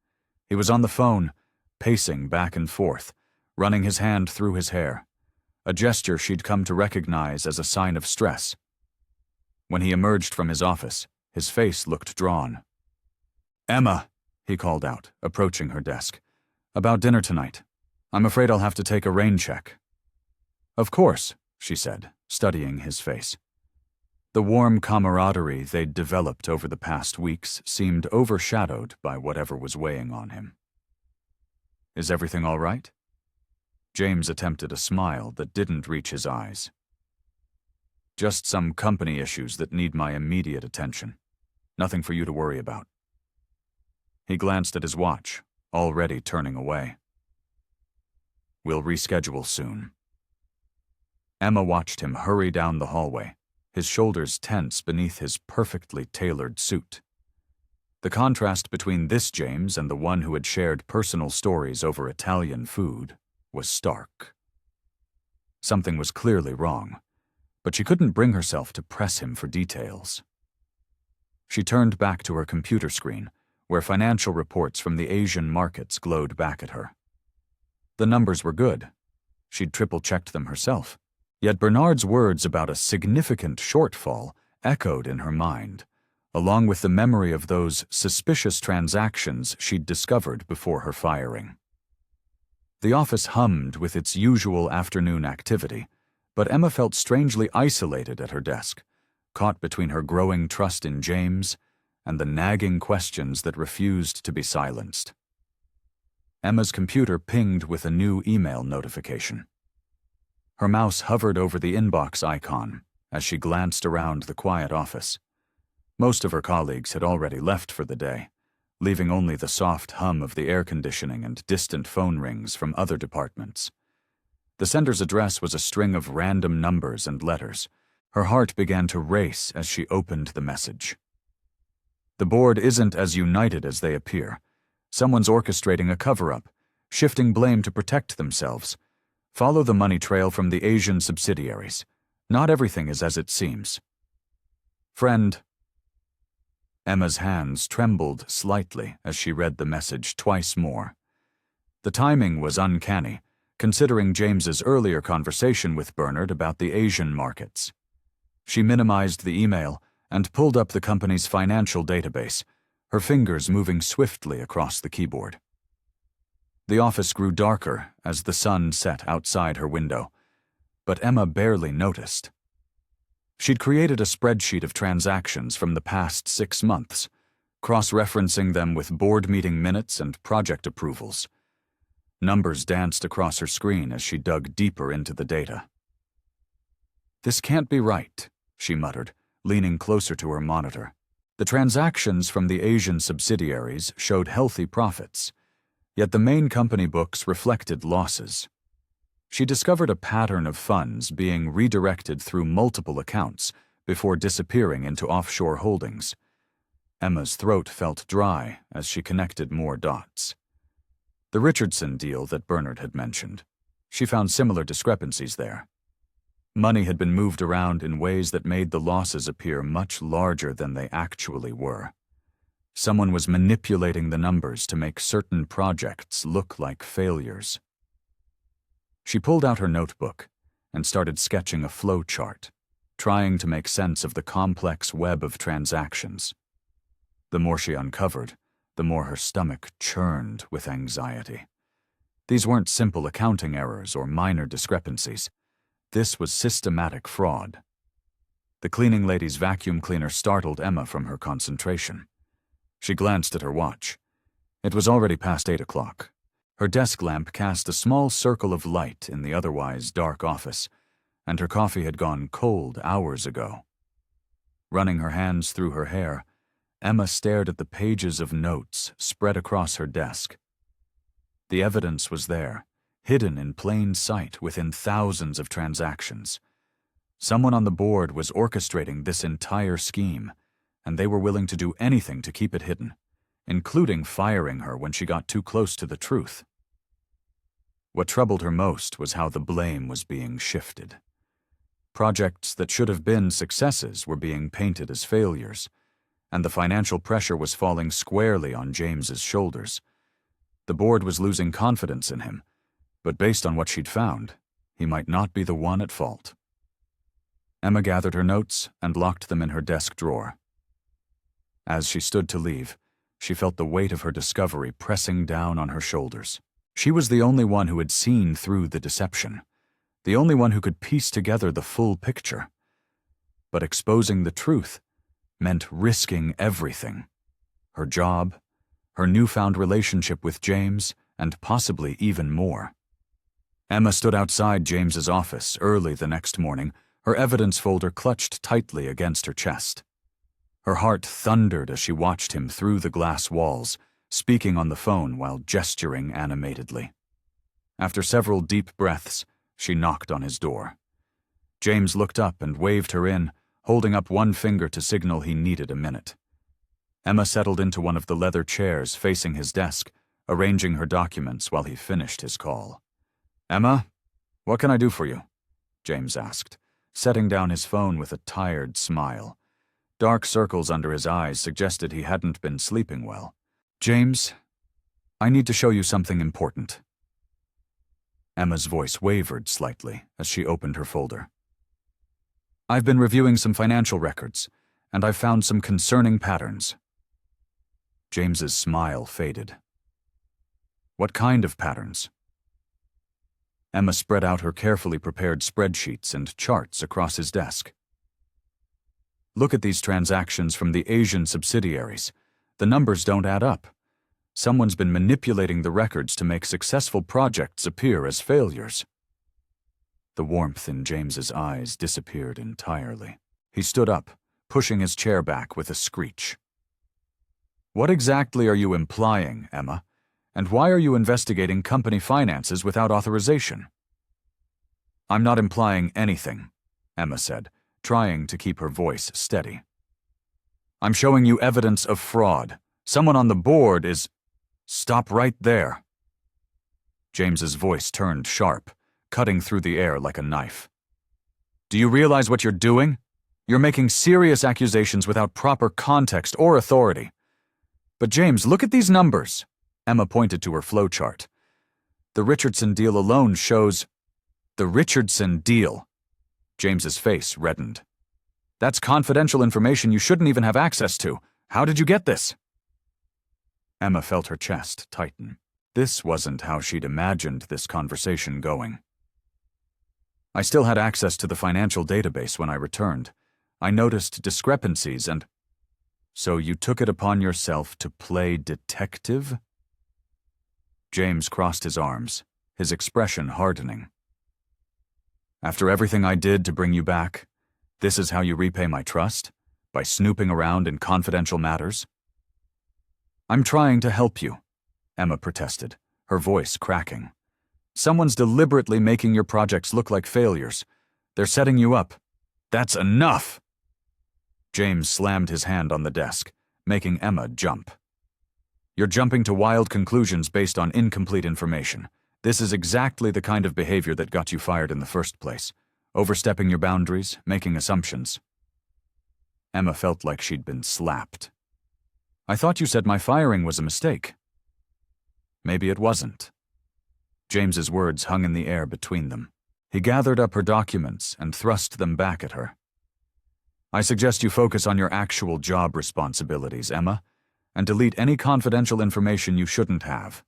He was on the phone, pacing back and forth, running his hand through his hair, a gesture she'd come to recognize as a sign of stress. When he emerged from his office, his face looked drawn. "Emma," he called out, approaching her desk. "About dinner tonight. I'm afraid I'll have to take a rain check." "Of course," she said, studying his face. The warm camaraderie they'd developed over the past weeks seemed overshadowed by whatever was weighing on him. "Is everything all right?" James attempted a smile that didn't reach his eyes. "Just some company issues that need my immediate attention. Nothing for you to worry about." He glanced at his watch, already turning away. "We'll reschedule soon." Emma watched him hurry down the hallway, his shoulders tense beneath his perfectly tailored suit. The contrast between this James and the one who had shared personal stories over Italian food was stark. Something was clearly wrong, but she couldn't bring herself to press him for details. She turned back to her computer screen, where financial reports from the Asian markets glowed back at her. The numbers were good. She'd triple-checked them herself. Yet Bernard's words about a significant shortfall echoed in her mind, along with the memory of those suspicious transactions she'd discovered before her firing. The office hummed with its usual afternoon activity, but Emma felt strangely isolated at her desk, caught between her growing trust in James and the nagging questions that refused to be silenced. Emma's computer pinged with a new email notification. Her mouse hovered over the inbox icon as she glanced around the quiet office. Most of her colleagues had already left for the day, leaving only the soft hum of the air conditioning and distant phone rings from other departments. The sender's address was a string of random numbers and letters. Her heart began to race as she opened the message. "The board isn't as united as they appear. Someone's orchestrating a cover-up, shifting blame to protect themselves. Follow the money trail from the Asian subsidiaries. Not everything is as it seems. Friend." Emma's hands trembled slightly as she read the message twice more. The timing was uncanny, considering James's earlier conversation with Bernard about the Asian markets. She minimized the email and pulled up the company's financial database, her fingers moving swiftly across the keyboard. The office grew darker as the sun set outside her window, but Emma barely noticed. She'd created a spreadsheet of transactions from the past 6 months, cross-referencing them with board meeting minutes and project approvals. Numbers danced across her screen as she dug deeper into the data. "This can't be right," she muttered, leaning closer to her monitor. The transactions from the Asian subsidiaries showed healthy profits, yet the main company books reflected losses. She discovered a pattern of funds being redirected through multiple accounts before disappearing into offshore holdings. Emma's throat felt dry as she connected more dots. The Richardson deal that Bernard had mentioned. She found similar discrepancies there. Money had been moved around in ways that made the losses appear much larger than they actually were. Someone was manipulating the numbers to make certain projects look like failures. She pulled out her notebook and started sketching a flow chart, trying to make sense of the complex web of transactions. The more she uncovered, the more her stomach churned with anxiety. These weren't simple accounting errors or minor discrepancies. This was systematic fraud. The cleaning lady's vacuum cleaner startled Emma from her concentration. She glanced at her watch. It was already past 8 o'clock. Her desk lamp cast a small circle of light in the otherwise dark office, and her coffee had gone cold hours ago. Running her hands through her hair, Emma stared at the pages of notes spread across her desk. The evidence was there, hidden in plain sight within thousands of transactions. Someone on the board was orchestrating this entire scheme, and they were willing to do anything to keep it hidden, including firing her when she got too close to the truth. What troubled her most was how the blame was being shifted. Projects that should have been successes were being painted as failures, and the financial pressure was falling squarely on James's shoulders. The board was losing confidence in him, but based on what she'd found, he might not be the one at fault. Emma gathered her notes and locked them in her desk drawer. As she stood to leave, she felt the weight of her discovery pressing down on her shoulders. She was the only one who had seen through the deception, the only one who could piece together the full picture. But exposing the truth meant risking everything. Her job, her newfound relationship with James, and possibly even more. Emma stood outside James's office early the next morning, her evidence folder clutched tightly against her chest. Her heart thundered as she watched him through the glass walls, speaking on the phone while gesturing animatedly. After several deep breaths, she knocked on his door. James looked up and waved her in, holding up one finger to signal he needed a minute. Emma settled into one of the leather chairs facing his desk, arranging her documents while he finished his call. "Emma, what can I do for you?" James asked, setting down his phone with a tired smile. Dark circles under his eyes suggested he hadn't been sleeping well. "James, I need to show you something important." Emma's voice wavered slightly as she opened her folder. "I've been reviewing some financial records, and I've found some concerning patterns." James's smile faded. "What kind of patterns?" Emma spread out her carefully prepared spreadsheets and charts across his desk. "Look at these transactions from the Asian subsidiaries. The numbers don't add up. Someone's been manipulating the records to make successful projects appear as failures." The warmth in James's eyes disappeared entirely. He stood up, pushing his chair back with a screech. "What exactly are you implying, Emma? And why are you investigating company finances without authorization?" "I'm not implying anything," Emma said, trying to keep her voice steady. "I'm showing you evidence of fraud. Someone on the board is—" "Stop right there." James's voice turned sharp, cutting through the air like a knife. "Do you realize what you're doing? You're making serious accusations without proper context or authority." "But James, look at these numbers." Emma pointed to her flowchart. "The Richardson deal alone shows—" "The Richardson deal." James's face reddened. "That's confidential information you shouldn't even have access to. How did you get this?" Emma felt her chest tighten. This wasn't how she'd imagined this conversation going. "I still had access to the financial database when I returned. I noticed discrepancies and—" "So you took it upon yourself to play detective?" James crossed his arms, his expression hardening. "After everything I did to bring you back, this is how you repay my trust? By snooping around in confidential matters?" "I'm trying to help you," Emma protested, her voice cracking. Someone's deliberately making your projects look like failures. They're setting you up. That's enough! James slammed his hand on the desk, making Emma jump. You're jumping to wild conclusions based on incomplete information. This is exactly the kind of behavior that got you fired in the first place. Overstepping your boundaries, making assumptions. Emma felt like she'd been slapped. I thought you said my firing was a mistake. Maybe it wasn't. James's words hung in the air between them. He gathered up her documents and thrust them back at her. I suggest you focus on your actual job responsibilities, Emma, and delete any confidential information you shouldn't have.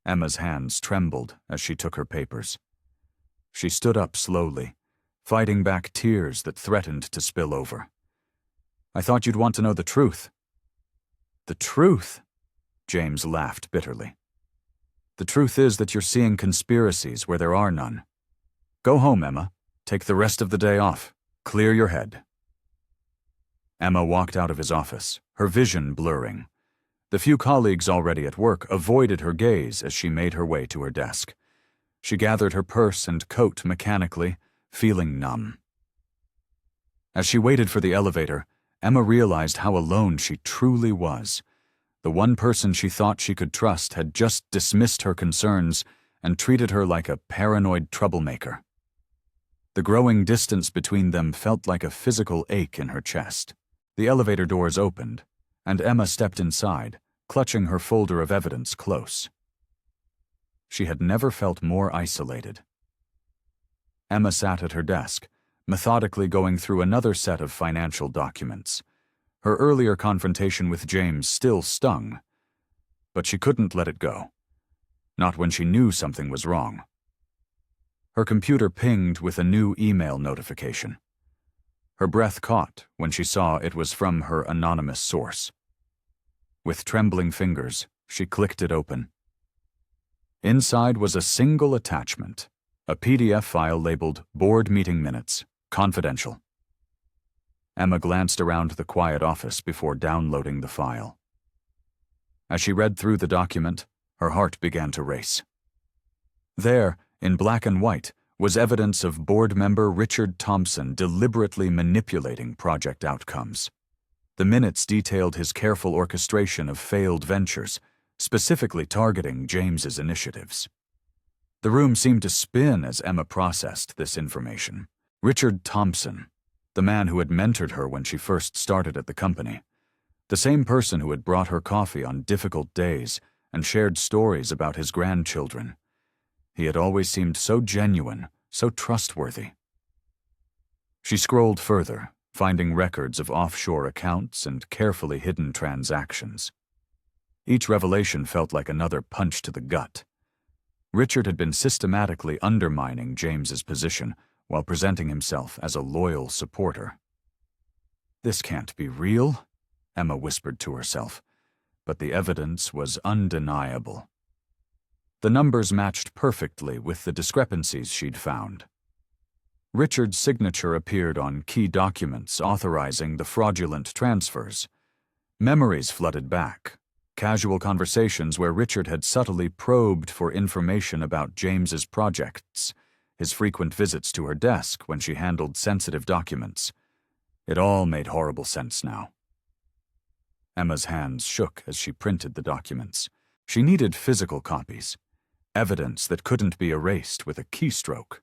Emma's hands trembled as she took her papers. She stood up slowly, fighting back tears that threatened to spill over. I thought you'd want to know the truth. The truth? James laughed bitterly. The truth is that you're seeing conspiracies where there are none. Go home, Emma. Take the rest of the day off. Clear your head. Emma walked out of his office, her vision blurring. The few colleagues already at work avoided her gaze as she made her way to her desk. She gathered her purse and coat mechanically, feeling numb. As she waited for the elevator, Emma realized how alone she truly was. The one person she thought she could trust had just dismissed her concerns and treated her like a paranoid troublemaker. The growing distance between them felt like a physical ache in her chest. The elevator doors opened, and Emma stepped inside, clutching her folder of evidence close. She had never felt more isolated. Emma sat at her desk, methodically going through another set of financial documents. Her earlier confrontation with James still stung, but she couldn't let it go. Not when she knew something was wrong. Her computer pinged with a new email notification. Her breath caught when she saw it was from her anonymous source. With trembling fingers, she clicked it open. Inside was a single attachment, a PDF file labeled Board Meeting Minutes, Confidential. Emma glanced around the quiet office before downloading the file. As she read through the document, her heart began to race. There, in black and white, was evidence of board member Richard Thompson deliberately manipulating project outcomes. The minutes detailed his careful orchestration of failed ventures, specifically targeting James's initiatives. The room seemed to spin as Emma processed this information. Richard Thompson, the man who had mentored her when she first started at the company, the same person who had brought her coffee on difficult days and shared stories about his grandchildren. He had always seemed so genuine, so trustworthy. She scrolled further, finding records of offshore accounts and carefully hidden transactions. Each revelation felt like another punch to the gut. Richard had been systematically undermining James's position while presenting himself as a loyal supporter. This can't be real, Emma whispered to herself, but the evidence was undeniable. The numbers matched perfectly with the discrepancies she'd found. Richard's signature appeared on key documents authorizing the fraudulent transfers. Memories flooded back, casual conversations where Richard had subtly probed for information about James's projects, his frequent visits to her desk when she handled sensitive documents. It all made horrible sense now. Emma's hands shook as she printed the documents. She needed physical copies, evidence that couldn't be erased with a keystroke.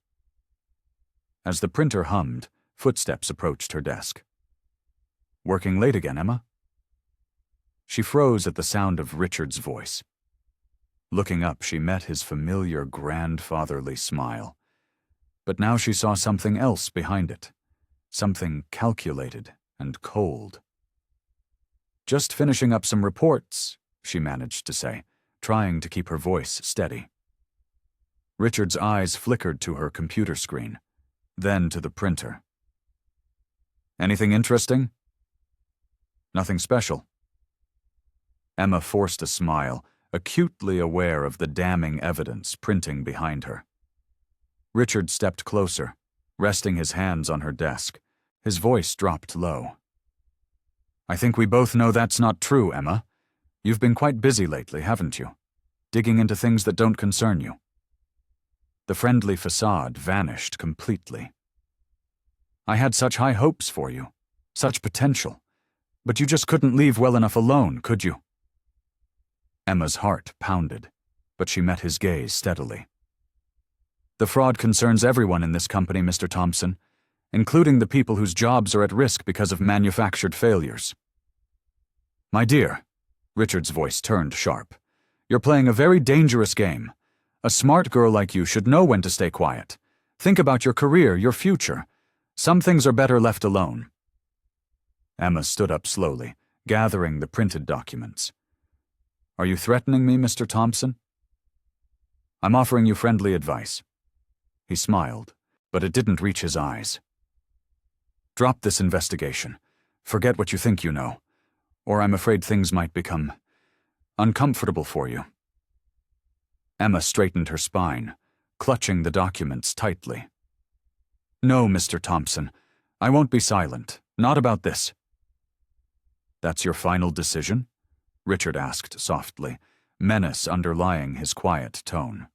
As the printer hummed, footsteps approached her desk. Working late again, Emma? She froze at the sound of Richard's voice. Looking up, she met his familiar grandfatherly smile. But now she saw something else behind it, something calculated and cold. Just finishing up some reports, she managed to say, trying to keep her voice steady. Richard's eyes flickered to her computer screen, then to the printer. Anything interesting? Nothing special. Emma forced a smile, acutely aware of the damning evidence printing behind her. Richard stepped closer, resting his hands on her desk. His voice dropped low. I think we both know that's not true, Emma. You've been quite busy lately, haven't you? Digging into things that don't concern you. The friendly facade vanished completely. I had such high hopes for you, such potential, but you just couldn't leave well enough alone, could you? Emma's heart pounded, but she met his gaze steadily. The fraud concerns everyone in this company, Mr. Thompson, including the people whose jobs are at risk because of manufactured failures. My dear, Richard's voice turned sharp, you're playing a very dangerous game. A smart girl like you should know when to stay quiet. Think about your career, your future. Some things are better left alone. Emma stood up slowly, gathering the printed documents. Are you threatening me, Mr. Thompson? I'm offering you friendly advice. He smiled, but it didn't reach his eyes. Drop this investigation. Forget what you think you know, or I'm afraid things might become uncomfortable for you. Emma straightened her spine, clutching the documents tightly. No, Mr. Thompson, I won't be silent. Not about this. That's your final decision? Richard asked softly, menace underlying his quiet tone.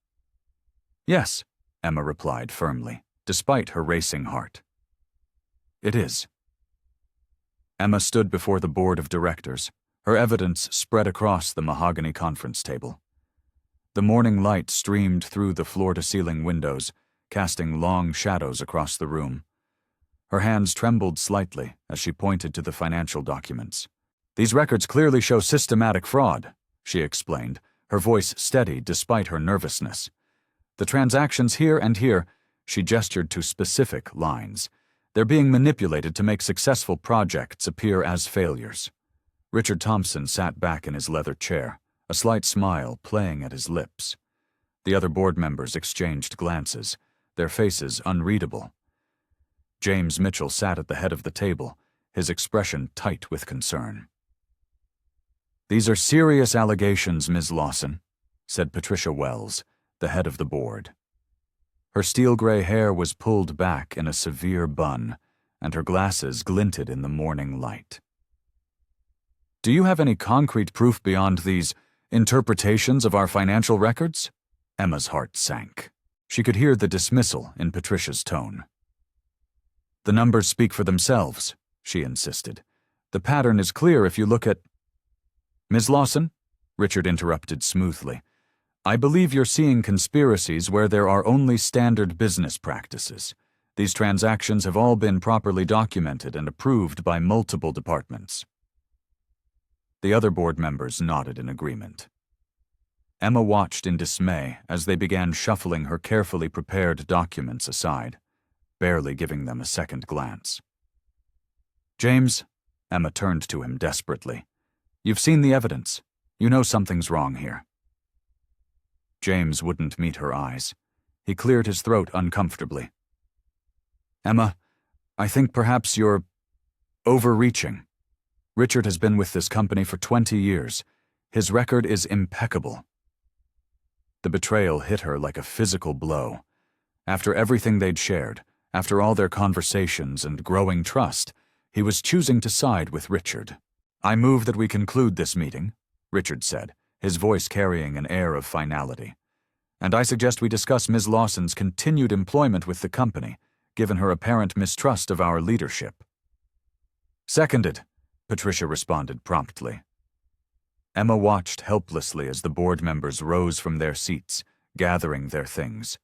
Yes, Emma replied firmly, despite her racing heart. It is. Emma stood before the board of directors, her evidence spread across the mahogany conference table. The morning light streamed through the floor-to-ceiling windows, casting long shadows across the room. Her hands trembled slightly as she pointed to the financial documents. These records clearly show systematic fraud, she explained, her voice steady despite her nervousness. The transactions here and here, she gestured to specific lines. They're being manipulated to make successful projects appear as failures. Richard Thompson sat back in his leather chair, a slight smile playing at his lips. The other board members exchanged glances, their faces unreadable. James Mitchell sat at the head of the table, his expression tight with concern. These are serious allegations, Ms. Lawson, said Patricia Wells, the head of the board. Her steel-gray hair was pulled back in a severe bun, and her glasses glinted in the morning light. Do you have any concrete proof beyond these interpretations of our financial records? Emma's heart sank. She could hear the dismissal in Patricia's tone. The numbers speak for themselves, she insisted. The pattern is clear if you look at— Ms. Lawson, Richard interrupted smoothly, I believe you're seeing conspiracies where there are only standard business practices. These transactions have all been properly documented and approved by multiple departments. The other board members nodded in agreement. Emma watched in dismay as they began shuffling her carefully prepared documents aside, barely giving them a second glance. James, Emma turned to him desperately. You've seen the evidence. You know something's wrong here. James wouldn't meet her eyes. He cleared his throat uncomfortably. Emma, I think perhaps you're overreaching. Richard has been with this company for 20 years. His record is impeccable. The betrayal hit her like a physical blow. After everything they'd shared, after all their conversations and growing trust, he was choosing to side with Richard. I move that we conclude this meeting, Richard said, his voice carrying an air of finality. And I suggest we discuss Ms. Lawson's continued employment with the company, given her apparent mistrust of our leadership. Seconded, Patricia responded promptly. Emma watched helplessly as the board members rose from their seats, gathering their things.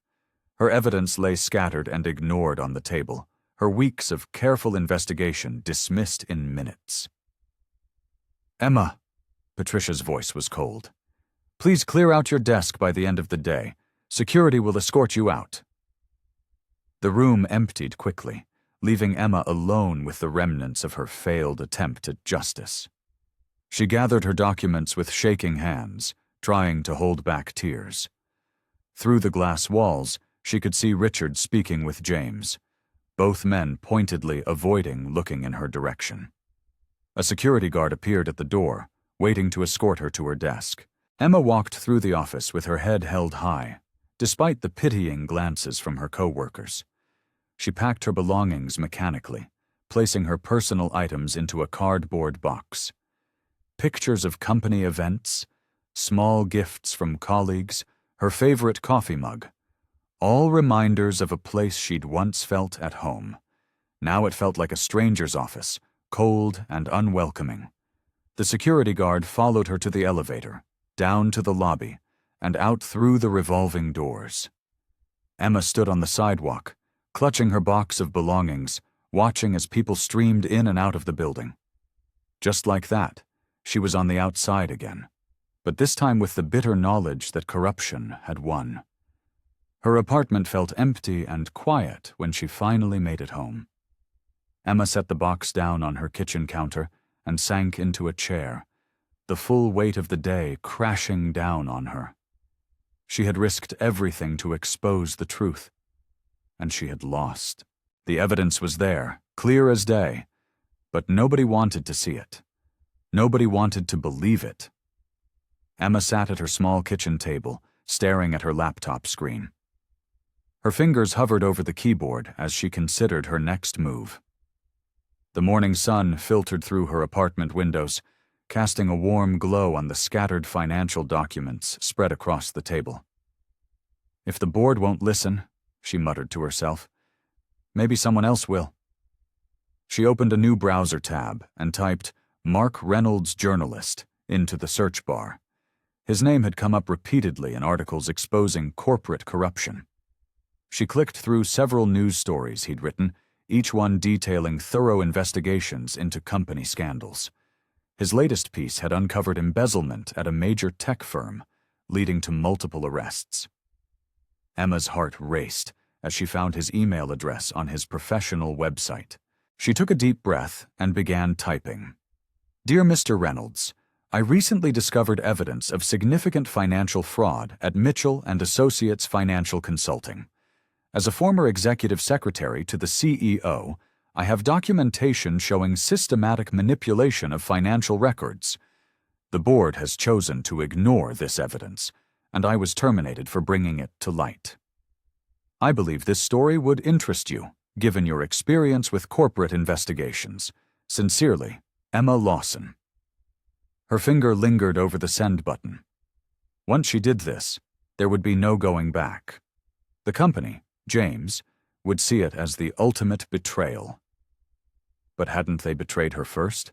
Her evidence lay scattered and ignored on the table, her weeks of careful investigation dismissed in minutes. Emma, Patricia's voice was cold. Please clear out your desk by the end of the day. Security will escort you out. The room emptied quickly, leaving Emma alone with the remnants of her failed attempt at justice. She gathered her documents with shaking hands, trying to hold back tears. Through the glass walls, she could see Richard speaking with James, both men pointedly avoiding looking in her direction. A security guard appeared at the door, waiting to escort her to her desk. Emma walked through the office with her head held high, despite the pitying glances from her co-workers. She packed her belongings mechanically, placing her personal items into a cardboard box. Pictures of company events, small gifts from colleagues, her favorite coffee mug, All reminders of a place she'd once felt at home. Now it felt like a stranger's office, cold and unwelcoming. The security guard followed her to the elevator, down to the lobby, and out through the revolving doors. Emma stood on the sidewalk, clutching her box of belongings, watching as people streamed in and out of the building. Just like that, she was on the outside again, but this time with the bitter knowledge that corruption had won. Her apartment felt empty and quiet when she finally made it home. Emma set the box down on her kitchen counter and sank into a chair, the full weight of the day crashing down on her. She had risked everything to expose the truth, and she had lost. The evidence was there, clear as day, but nobody wanted to see it. Nobody wanted to believe it. Emma sat at her small kitchen table, staring at her laptop screen. Her fingers hovered over the keyboard as she considered her next move. The morning sun filtered through her apartment windows, casting a warm glow on the scattered financial documents spread across the table. If the board won't listen, she muttered to herself, maybe someone else will. She opened a new browser tab and typed Mark Reynolds, journalist, into the search bar. His name had come up repeatedly in articles exposing corporate corruption. She clicked through several news stories he'd written, each one detailing thorough investigations into company scandals. His latest piece had uncovered embezzlement at a major tech firm, leading to multiple arrests. Emma's heart raced as she found his email address on his professional website. She took a deep breath and began typing. Dear Mr. Reynolds, I recently discovered evidence of significant financial fraud at Mitchell & Associates Financial Consulting. As a former executive secretary to the CEO, I have documentation showing systematic manipulation of financial records. The board has chosen to ignore this evidence, and I was terminated for bringing it to light. I believe this story would interest you, given your experience with corporate investigations. Sincerely, Emma Lawson. Her finger lingered over the send button. Once she did this, there would be no going back. The company, James, would see it as the ultimate betrayal. But hadn't they betrayed her first?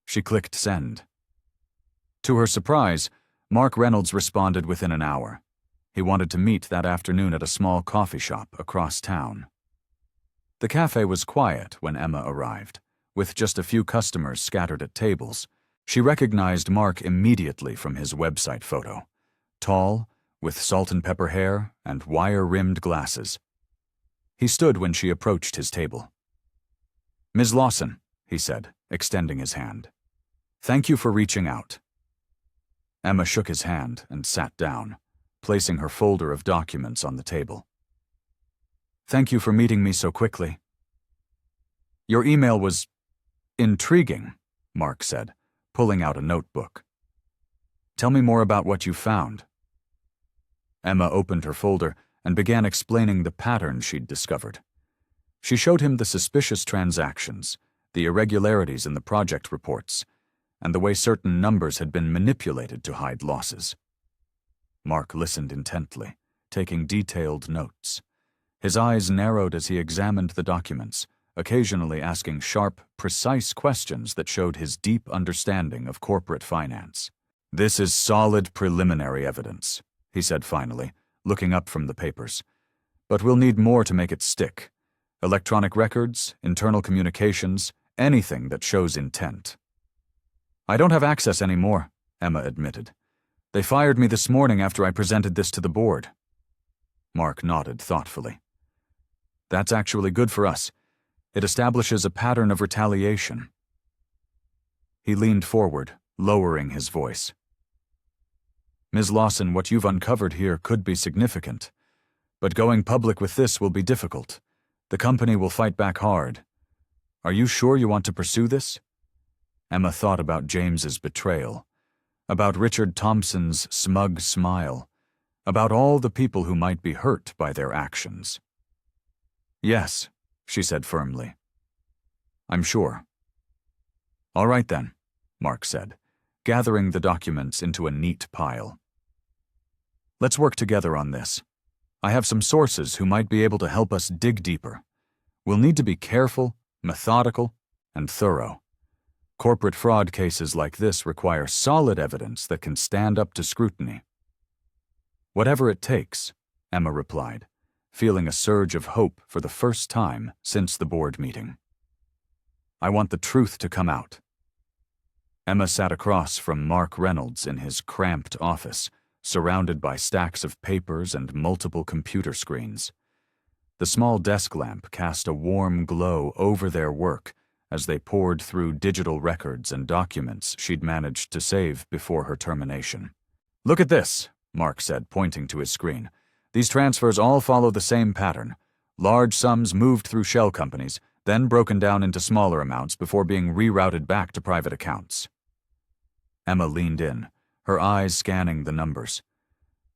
She clicked send. To her surprise, Mark Reynolds responded within an hour. He wanted to meet that afternoon at a small coffee shop across town. The cafe was quiet when Emma arrived, with just a few customers scattered at tables. She recognized Mark immediately from his website photo. Tall, with salt and pepper hair and wire-rimmed glasses. He stood when she approached his table. Ms. Lawson, he said, extending his hand. Thank you for reaching out. Emma shook his hand and sat down, placing her folder of documents on the table. Thank you for meeting me so quickly. Your email was intriguing, Mark said, pulling out a notebook. Tell me more about what you found. Emma opened her folder and began explaining the pattern she'd discovered. She showed him the suspicious transactions, the irregularities in the project reports, and the way certain numbers had been manipulated to hide losses. Mark listened intently, taking detailed notes. His eyes narrowed as he examined the documents, occasionally asking sharp, precise questions that showed his deep understanding of corporate finance. This is solid preliminary evidence, he said finally, looking up from the papers. But we'll need more to make it stick. Electronic records, internal communications, anything that shows intent. I don't have access anymore, Emma admitted. They fired me this morning after I presented this to the board. Mark nodded thoughtfully. That's actually good for us. It establishes a pattern of retaliation. He leaned forward, lowering his voice. Ms. Lawson, what you've uncovered here could be significant, but going public with this will be difficult. The company will fight back hard. Are you sure you want to pursue this? Emma thought about James's betrayal, about Richard Thompson's smug smile, about all the people who might be hurt by their actions. Yes, she said firmly. I'm sure. All right then, Mark said, gathering the documents into a neat pile. Let's work together on this. I have some sources who might be able to help us dig deeper. We'll need to be careful, methodical, and thorough. Corporate fraud cases like this require solid evidence that can stand up to scrutiny. Whatever it takes, Emma replied, feeling a surge of hope for the first time since the board meeting. I want the truth to come out. Emma sat across from Mark Reynolds in his cramped office, surrounded by stacks of papers and multiple computer screens. The small desk lamp cast a warm glow over their work as they pored through digital records and documents she'd managed to save before her termination. Look at this, Mark said, pointing to his screen. These transfers all follow the same pattern. Large sums moved through shell companies, then broken down into smaller amounts before being rerouted back to private accounts. Emma leaned in, her eyes scanning the numbers.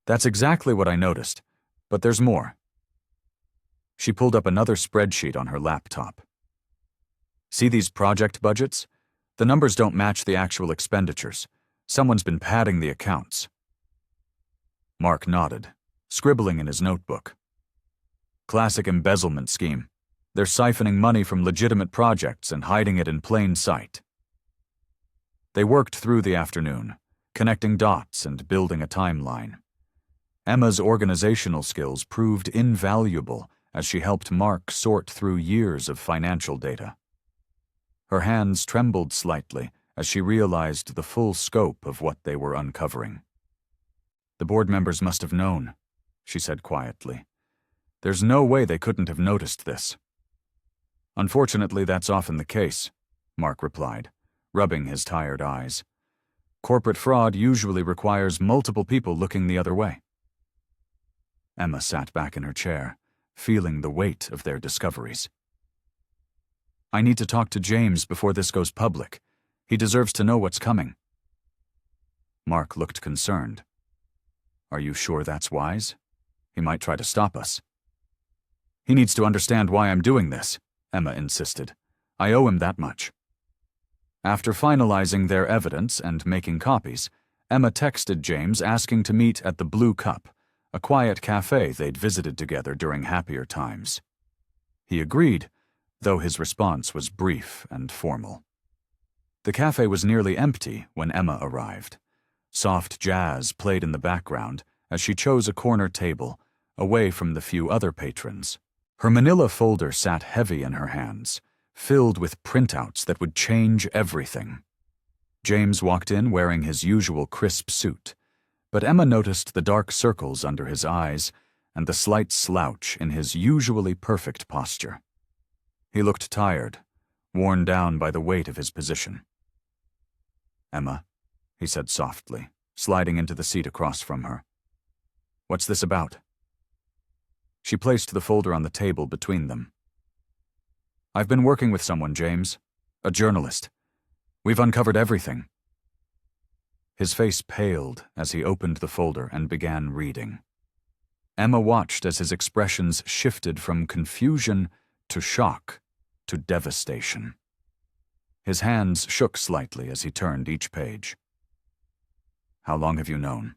That's exactly what I noticed, but there's more. She pulled up another spreadsheet on her laptop. See these project budgets? The numbers don't match the actual expenditures. Someone's been padding the accounts. Mark nodded, scribbling in his notebook. Classic embezzlement scheme. They're siphoning money from legitimate projects and hiding it in plain sight. They worked through the afternoon, connecting dots and building a timeline. Emma's organizational skills proved invaluable as she helped Mark sort through years of financial data. Her hands trembled slightly as she realized the full scope of what they were uncovering. The board members must have known, she said quietly. There's no way they couldn't have noticed this. Unfortunately, that's often the case, Mark replied, rubbing his tired eyes. Corporate fraud usually requires multiple people looking the other way. Emma sat back in her chair, feeling the weight of their discoveries. I need to talk to James before this goes public. He deserves to know what's coming. Mark looked concerned. Are you sure that's wise? He might try to stop us. He needs to understand why I'm doing this, Emma insisted. I owe him that much. After finalizing their evidence and making copies, Emma texted James asking to meet at the Blue Cup, a quiet cafe they'd visited together during happier times. He agreed, though his response was brief and formal. The cafe was nearly empty when Emma arrived. Soft jazz played in the background as she chose a corner table, away from the few other patrons. Her manila folder sat heavy in her hands, filled with printouts that would change everything. James walked in wearing his usual crisp suit, but Emma noticed the dark circles under his eyes and the slight slouch in his usually perfect posture. He looked tired, worn down by the weight of his position. Emma, he said softly, sliding into the seat across from her. What's this about? She placed the folder on the table between them. I've been working with someone, James. A journalist. We've uncovered everything. His face paled as he opened the folder and began reading. Emma watched as his expressions shifted from confusion to shock to devastation. His hands shook slightly as he turned each page. How long have you known?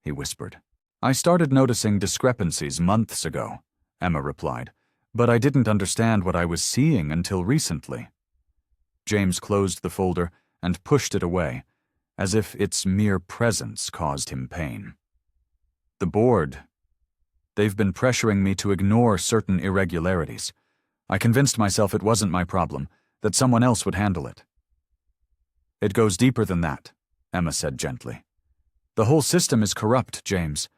He whispered. I started noticing discrepancies months ago, Emma replied, but I didn't understand what I was seeing until recently. James closed the folder and pushed it away, as if its mere presence caused him pain. The board. They've been pressuring me to ignore certain irregularities. I convinced myself it wasn't my problem, that someone else would handle it. It goes deeper than that, Emma said gently. The whole system is corrupt, James.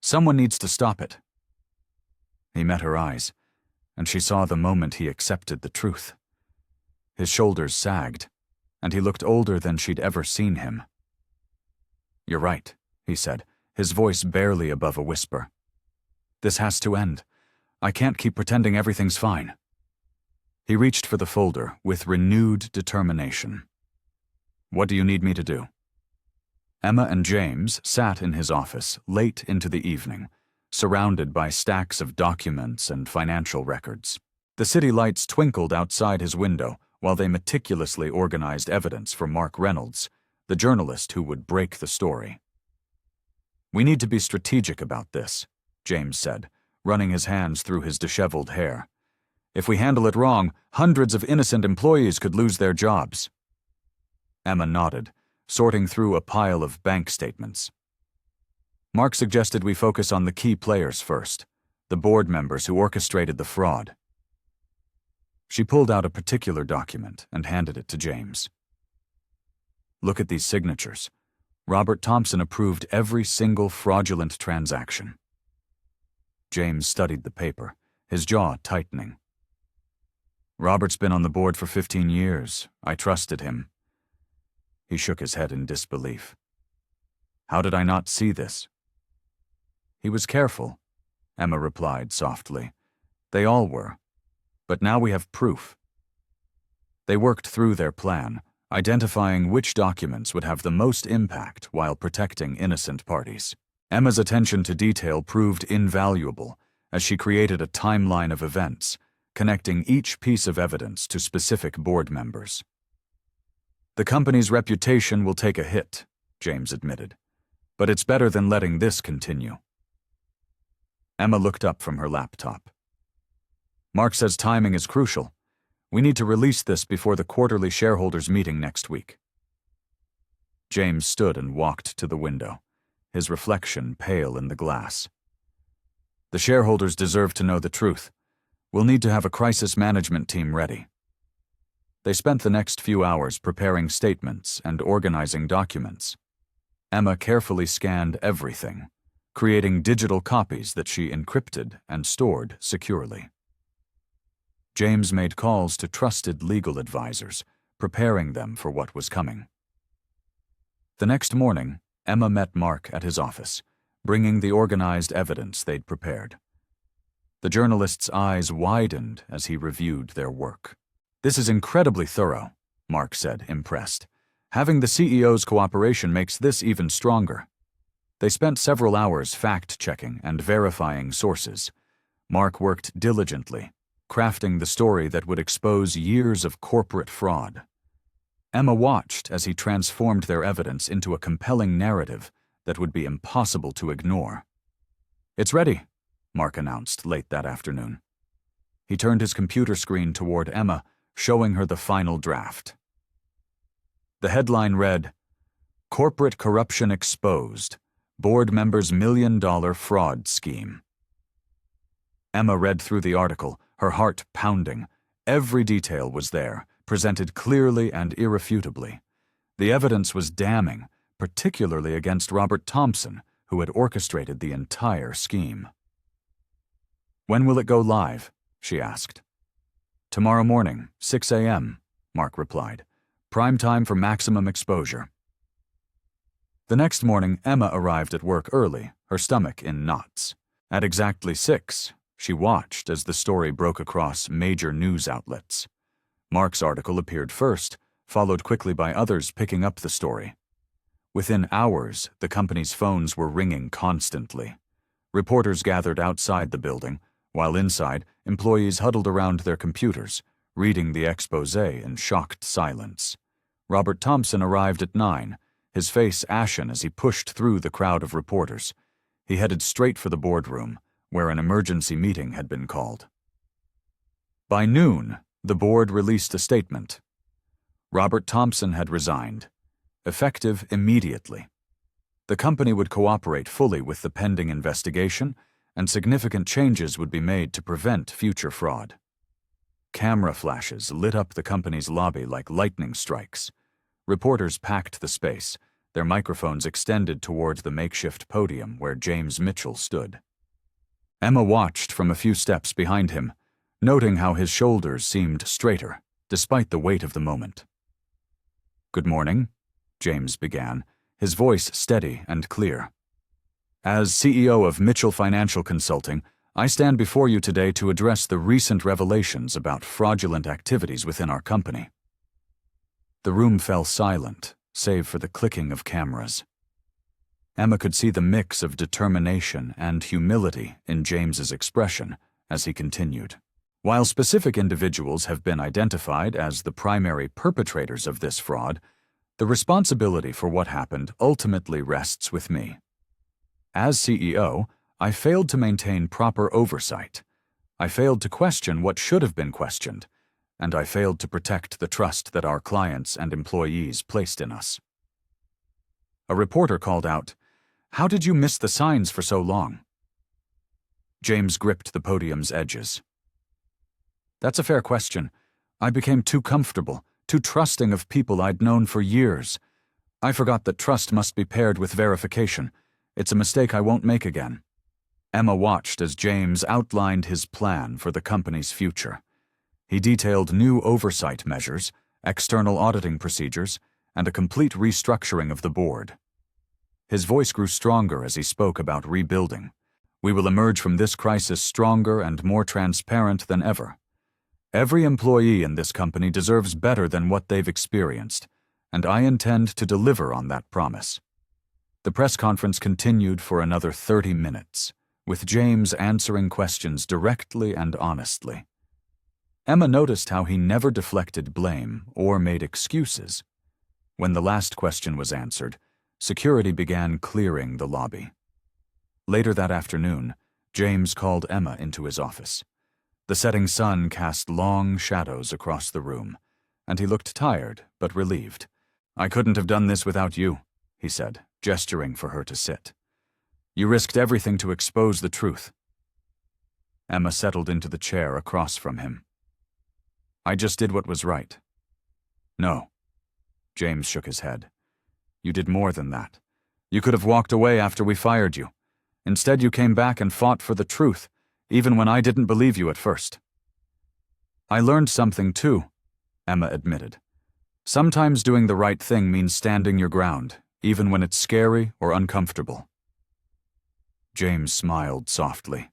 Someone needs to stop it. He met her eyes, and she saw the moment he accepted the truth. His shoulders sagged, and he looked older than she'd ever seen him. You're right, he said, his voice barely above a whisper. This has to end. I can't keep pretending everything's fine. He reached for the folder with renewed determination. What do you need me to do? Emma and James sat in his office late into the evening, surrounded by stacks of documents and financial records. The city lights twinkled outside his window while they meticulously organized evidence for Mark Reynolds, the journalist who would break the story. We need to be strategic about this, James said, running his hands through his disheveled hair. "If we handle it wrong, hundreds of innocent employees could lose their jobs." Emma nodded, sorting through a pile of bank statements. Mark suggested we focus on the key players first, the board members who orchestrated the fraud. She pulled out a particular document and handed it to James. "Look at these signatures. Robert Thompson approved every single fraudulent transaction." James studied the paper, his jaw tightening. "Robert's been on the board for 15 years. I trusted him." He shook his head in disbelief. "How did I not see this?" "He was careful," Emma replied softly. "They all were. But now we have proof." They worked through their plan, identifying which documents would have the most impact while protecting innocent parties. Emma's attention to detail proved invaluable as she created a timeline of events, connecting each piece of evidence to specific board members. "The company's reputation will take a hit," James admitted, "but it's better than letting this continue." Emma looked up from her laptop. "Mark says timing is crucial. We need to release this before the quarterly shareholders' meeting next week." James stood and walked to the window, his reflection pale in the glass. "The shareholders deserve to know the truth. We'll need to have a crisis management team ready." They spent the next few hours preparing statements and organizing documents. Emma carefully scanned everything, creating digital copies that she encrypted and stored securely. James made calls to trusted legal advisors, preparing them for what was coming. The next morning, Emma met Mark at his office, bringing the organized evidence they'd prepared. The journalist's eyes widened as he reviewed their work. "This is incredibly thorough," Mark said, impressed. "Having the CEO's cooperation makes this even stronger." They spent several hours fact-checking and verifying sources. Mark worked diligently, crafting the story that would expose years of corporate fraud. Emma watched as he transformed their evidence into a compelling narrative that would be impossible to ignore. "It's ready," Mark announced late that afternoon. He turned his computer screen toward Emma, showing her the final draft. The headline read, "Corporate Corruption Exposed. Board Members' $1 Million Fraud Scheme." Emma read through the article, her heart pounding. Every detail was there, presented clearly and irrefutably. The evidence was damning, particularly against Robert Thompson, who had orchestrated the entire scheme. "When will it go live?" she asked. "Tomorrow morning, 6 a.m., Mark replied. "Prime time for maximum exposure." The next morning, Emma arrived at work early, her stomach in knots. At exactly 6, she watched as the story broke across major news outlets. Mark's article appeared first, followed quickly by others picking up the story. Within hours, the company's phones were ringing constantly. Reporters gathered outside the building, while inside, employees huddled around their computers, reading the exposé in shocked silence. Robert Thompson arrived at 9, his face ashen as he pushed through the crowd of reporters. He headed straight for the boardroom, where an emergency meeting had been called. By noon, the board released a statement. Robert Thompson had resigned, effective immediately. The company would cooperate fully with the pending investigation, and significant changes would be made to prevent future fraud. Camera flashes lit up the company's lobby like lightning strikes. Reporters packed the space, their microphones extended toward the makeshift podium where James Mitchell stood. Emma watched from a few steps behind him, noting how his shoulders seemed straighter, despite the weight of the moment. "Good morning," James began, his voice steady and clear. "As CEO of Mitchell Financial Consulting, I stand before you today to address the recent revelations about fraudulent activities within our company." The room fell silent, save for the clicking of cameras. Emma could see the mix of determination and humility in James's expression as he continued. "While specific individuals have been identified as the primary perpetrators of this fraud, the responsibility for what happened ultimately rests with me. As CEO, I failed to maintain proper oversight. I failed to question what should have been questioned, and I failed to protect the trust that our clients and employees placed in us. A reporter called out, "How did you miss the signs for so long?" James gripped the podium's edges. "That's a fair question. I became too comfortable, too trusting of people I'd known for years. I forgot that trust must be paired with verification. It's a mistake I won't make again." Emma watched as James outlined his plan for the company's future. He detailed new oversight measures, external auditing procedures, and a complete restructuring of the board. His voice grew stronger as he spoke about rebuilding. "We will emerge from this crisis stronger and more transparent than ever. Every employee in this company deserves better than what they've experienced, and I intend to deliver on that promise." The press conference continued for another 30 minutes, with James answering questions directly and honestly. Emma noticed how he never deflected blame or made excuses. When the last question was answered, security began clearing the lobby. Later that afternoon, James called Emma into his office. The setting sun cast long shadows across the room, and he looked tired but relieved. "I couldn't have done this without you," he said, gesturing for her to sit. "You risked everything to expose the truth." Emma settled into the chair across from him. "I just did what was right." "No." James shook his head. "You did more than that. You could have walked away after we fired you. Instead, you came back and fought for the truth, even when I didn't believe you at first." "I learned something too," Emma admitted. "Sometimes doing the right thing means standing your ground, even when it's scary or uncomfortable." James smiled softly.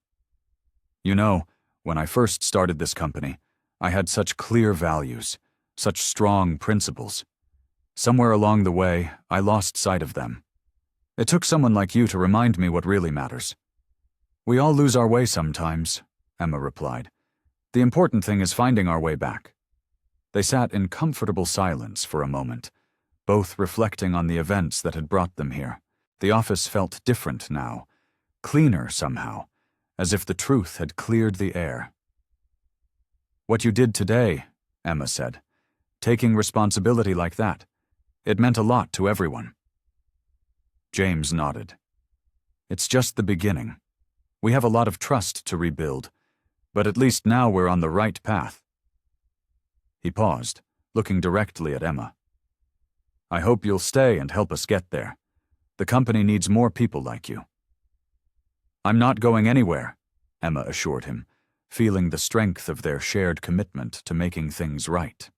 "You know, when I first started this company, I had such clear values, such strong principles. Somewhere along the way, I lost sight of them. It took someone like you to remind me what really matters." "We all lose our way sometimes," Emma replied. "The important thing is finding our way back." They sat in comfortable silence for a moment, both reflecting on the events that had brought them here. The office felt different now, cleaner somehow, as if the truth had cleared the air. "What you did today," Emma said, "taking responsibility like that, it meant a lot to everyone." James nodded. "It's just the beginning. We have a lot of trust to rebuild, but at least now we're on the right path." He paused, looking directly at Emma. "I hope you'll stay and help us get there. The company needs more people like you." "I'm not going anywhere," Emma assured him, feeling the strength of their shared commitment to making things right.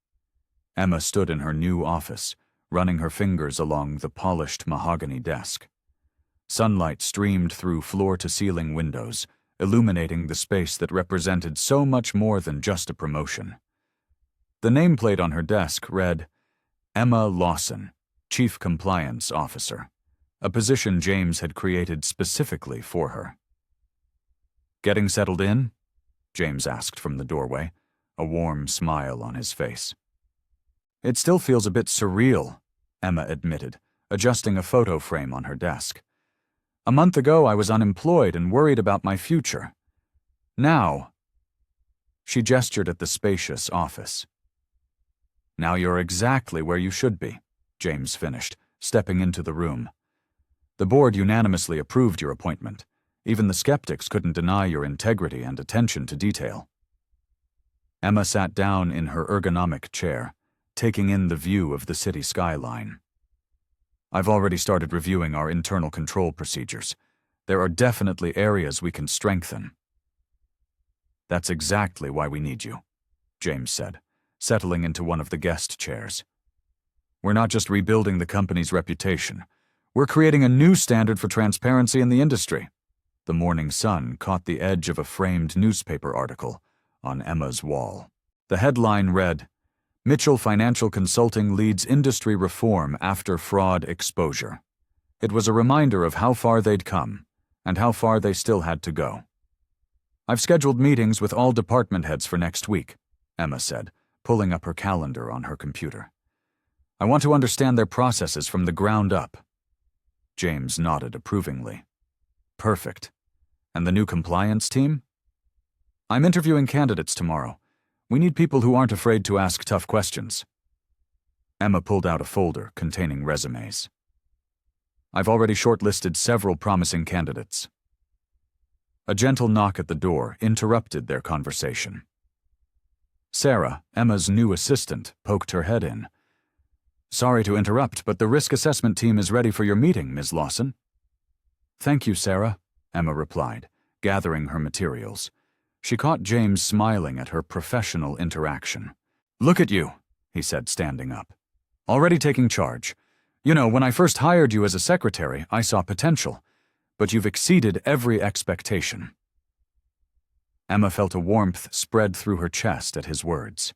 Emma stood in her new office, running her fingers along the polished mahogany desk. Sunlight streamed through floor-to-ceiling windows, illuminating the space that represented so much more than just a promotion. The nameplate on her desk read, "Emma Lawson, Chief Compliance Officer," a position James had created specifically for her. "Getting settled in?" James asked from the doorway, a warm smile on his face. "It still feels a bit surreal," Emma admitted, adjusting a photo frame on her desk. "A month ago I was unemployed and worried about my future. Now—" She gestured at the spacious office. "Now you're exactly where you should be," James finished, stepping into the room. "The board unanimously approved your appointment. Even the skeptics couldn't deny your integrity and attention to detail." Emma sat down in her ergonomic chair, taking in the view of the city skyline. "I've already started reviewing our internal control procedures. There are definitely areas we can strengthen." "That's exactly why we need you," James said, settling into one of the guest chairs. "We're not just rebuilding the company's reputation. We're creating a new standard for transparency in the industry." The morning sun caught the edge of a framed newspaper article on Emma's wall. The headline read, "Mitchell Financial Consulting leads industry reform after fraud exposure." It was a reminder of how far they'd come and how far they still had to go. "I've scheduled meetings with all department heads for next week," Emma said, pulling up her calendar on her computer. "I want to understand their processes from the ground up." James nodded approvingly. "Perfect. And the new compliance team? I'm interviewing candidates tomorrow. We need people who aren't afraid to ask tough questions. Emma pulled out a folder containing resumes. I've already shortlisted several promising candidates. A gentle knock at the door interrupted their conversation. Sarah, Emma's new assistant, poked her head in. Sorry to interrupt, but the risk assessment team is ready for your meeting, Ms. Lawson. Thank you, Sarah, Emma replied, gathering her materials. She caught James smiling at her professional interaction. Look at you, he said, standing up. Already taking charge. You know, when I first hired you as a secretary, I saw potential, but you've exceeded every expectation. Emma felt a warmth spread through her chest at his words.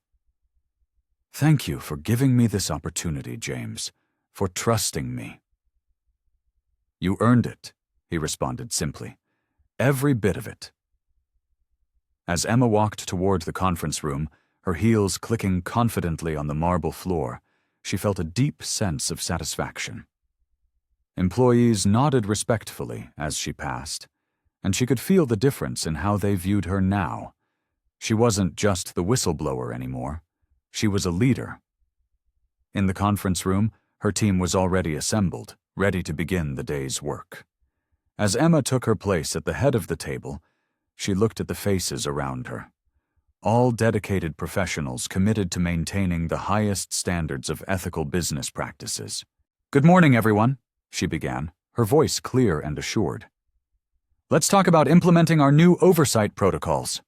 Thank you for giving me this opportunity, James, for trusting me. You earned it, he responded simply. Every bit of it. As Emma walked toward the conference room, her heels clicking confidently on the marble floor, she felt a deep sense of satisfaction. Employees nodded respectfully as she passed, and she could feel the difference in how they viewed her now. She wasn't just the whistleblower anymore. She was a leader. In the conference room, her team was already assembled, ready to begin the day's work. As Emma took her place at the head of the table, she looked at the faces around her. All dedicated professionals committed to maintaining the highest standards of ethical business practices. Good morning, everyone, she began, her voice clear and assured. Let's talk about implementing our new oversight protocols.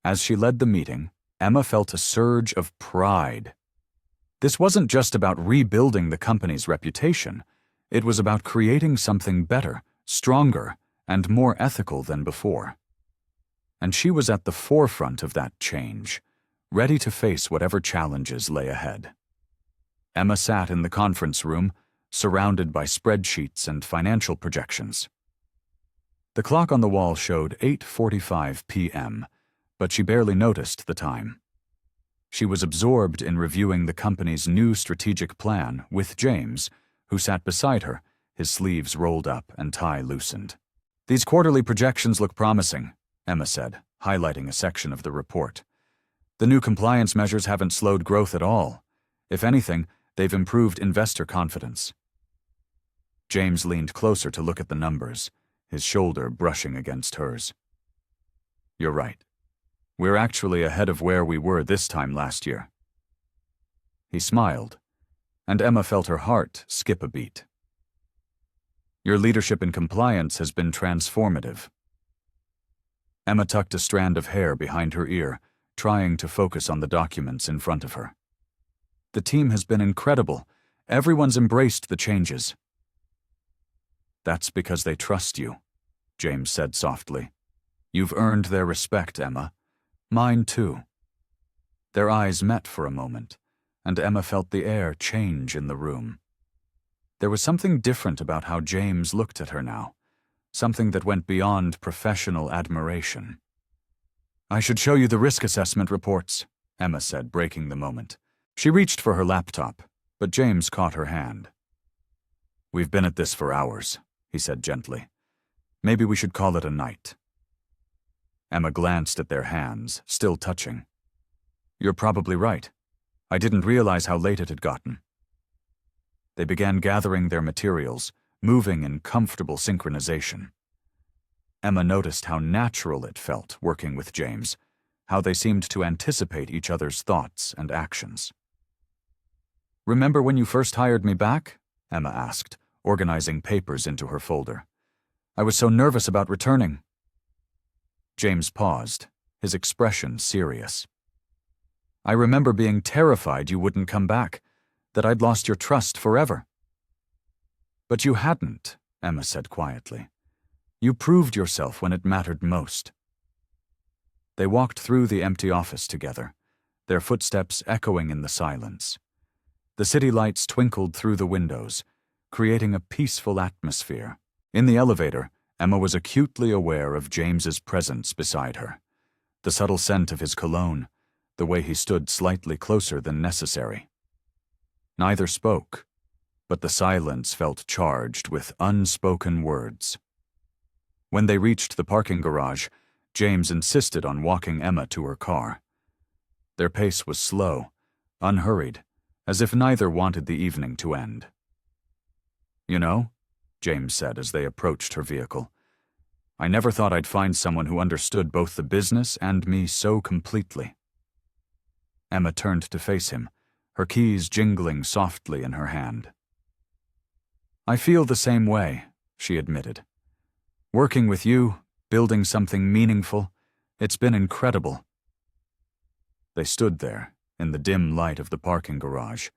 As she led the meeting, Emma felt a surge of pride. This wasn't just about rebuilding the company's reputation. It was about creating something better, stronger, and more ethical than before. And she was at the forefront of that change, ready to face whatever challenges lay ahead. Emma sat in the conference room, surrounded by spreadsheets and financial projections. The clock on the wall showed 8:45 p.m., but she barely noticed the time. She was absorbed in reviewing the company's new strategic plan with James, who sat beside her, his sleeves rolled up and tie loosened. These quarterly projections look promising, Emma said, highlighting a section of the report. The new compliance measures haven't slowed growth at all. If anything, they've improved investor confidence. James leaned closer to look at the numbers, his shoulder brushing against hers. You're right. We're actually ahead of where we were this time last year. He smiled, and Emma felt her heart skip a beat. Your leadership in compliance has been transformative. Emma tucked a strand of hair behind her ear, trying to focus on the documents in front of her. The team has been incredible. Everyone's embraced the changes. That's because they trust you, James said softly. You've earned their respect, Emma. Mine too. Their eyes met for a moment, and Emma felt the air change in the room. There was something different about how James looked at her now, something that went beyond professional admiration. I should show you the risk assessment reports, Emma said, breaking the moment. She reached for her laptop, but James caught her hand. We've been at this for hours, he said gently. Maybe we should call it a night. Emma glanced at their hands, still touching. You're probably right. I didn't realize how late it had gotten. They began gathering their materials, moving in comfortable synchronization. Emma noticed how natural it felt working with James, how they seemed to anticipate each other's thoughts and actions. Remember when you first hired me back? Emma asked, organizing papers into her folder. I was so nervous about returning. James paused, his expression serious. I remember being terrified you wouldn't come back, that I'd lost your trust forever. But you hadn't, Emma said quietly. You proved yourself when it mattered most. They walked through the empty office together, their footsteps echoing in the silence. The city lights twinkled through the windows, creating a peaceful atmosphere. In the elevator, Emma was acutely aware of James's presence beside her. The subtle scent of his cologne, the way he stood slightly closer than necessary. Neither spoke, but the silence felt charged with unspoken words. When they reached the parking garage, James insisted on walking Emma to her car. Their pace was slow, unhurried, as if neither wanted the evening to end. "You know," James said as they approached her vehicle, "I never thought I'd find someone who understood both the business and me so completely." Emma turned to face him, her keys jingling softly in her hand. "I feel the same way," she admitted. "Working with you, building something meaningful, it's been incredible." They stood there, in the dim light of the parking garage,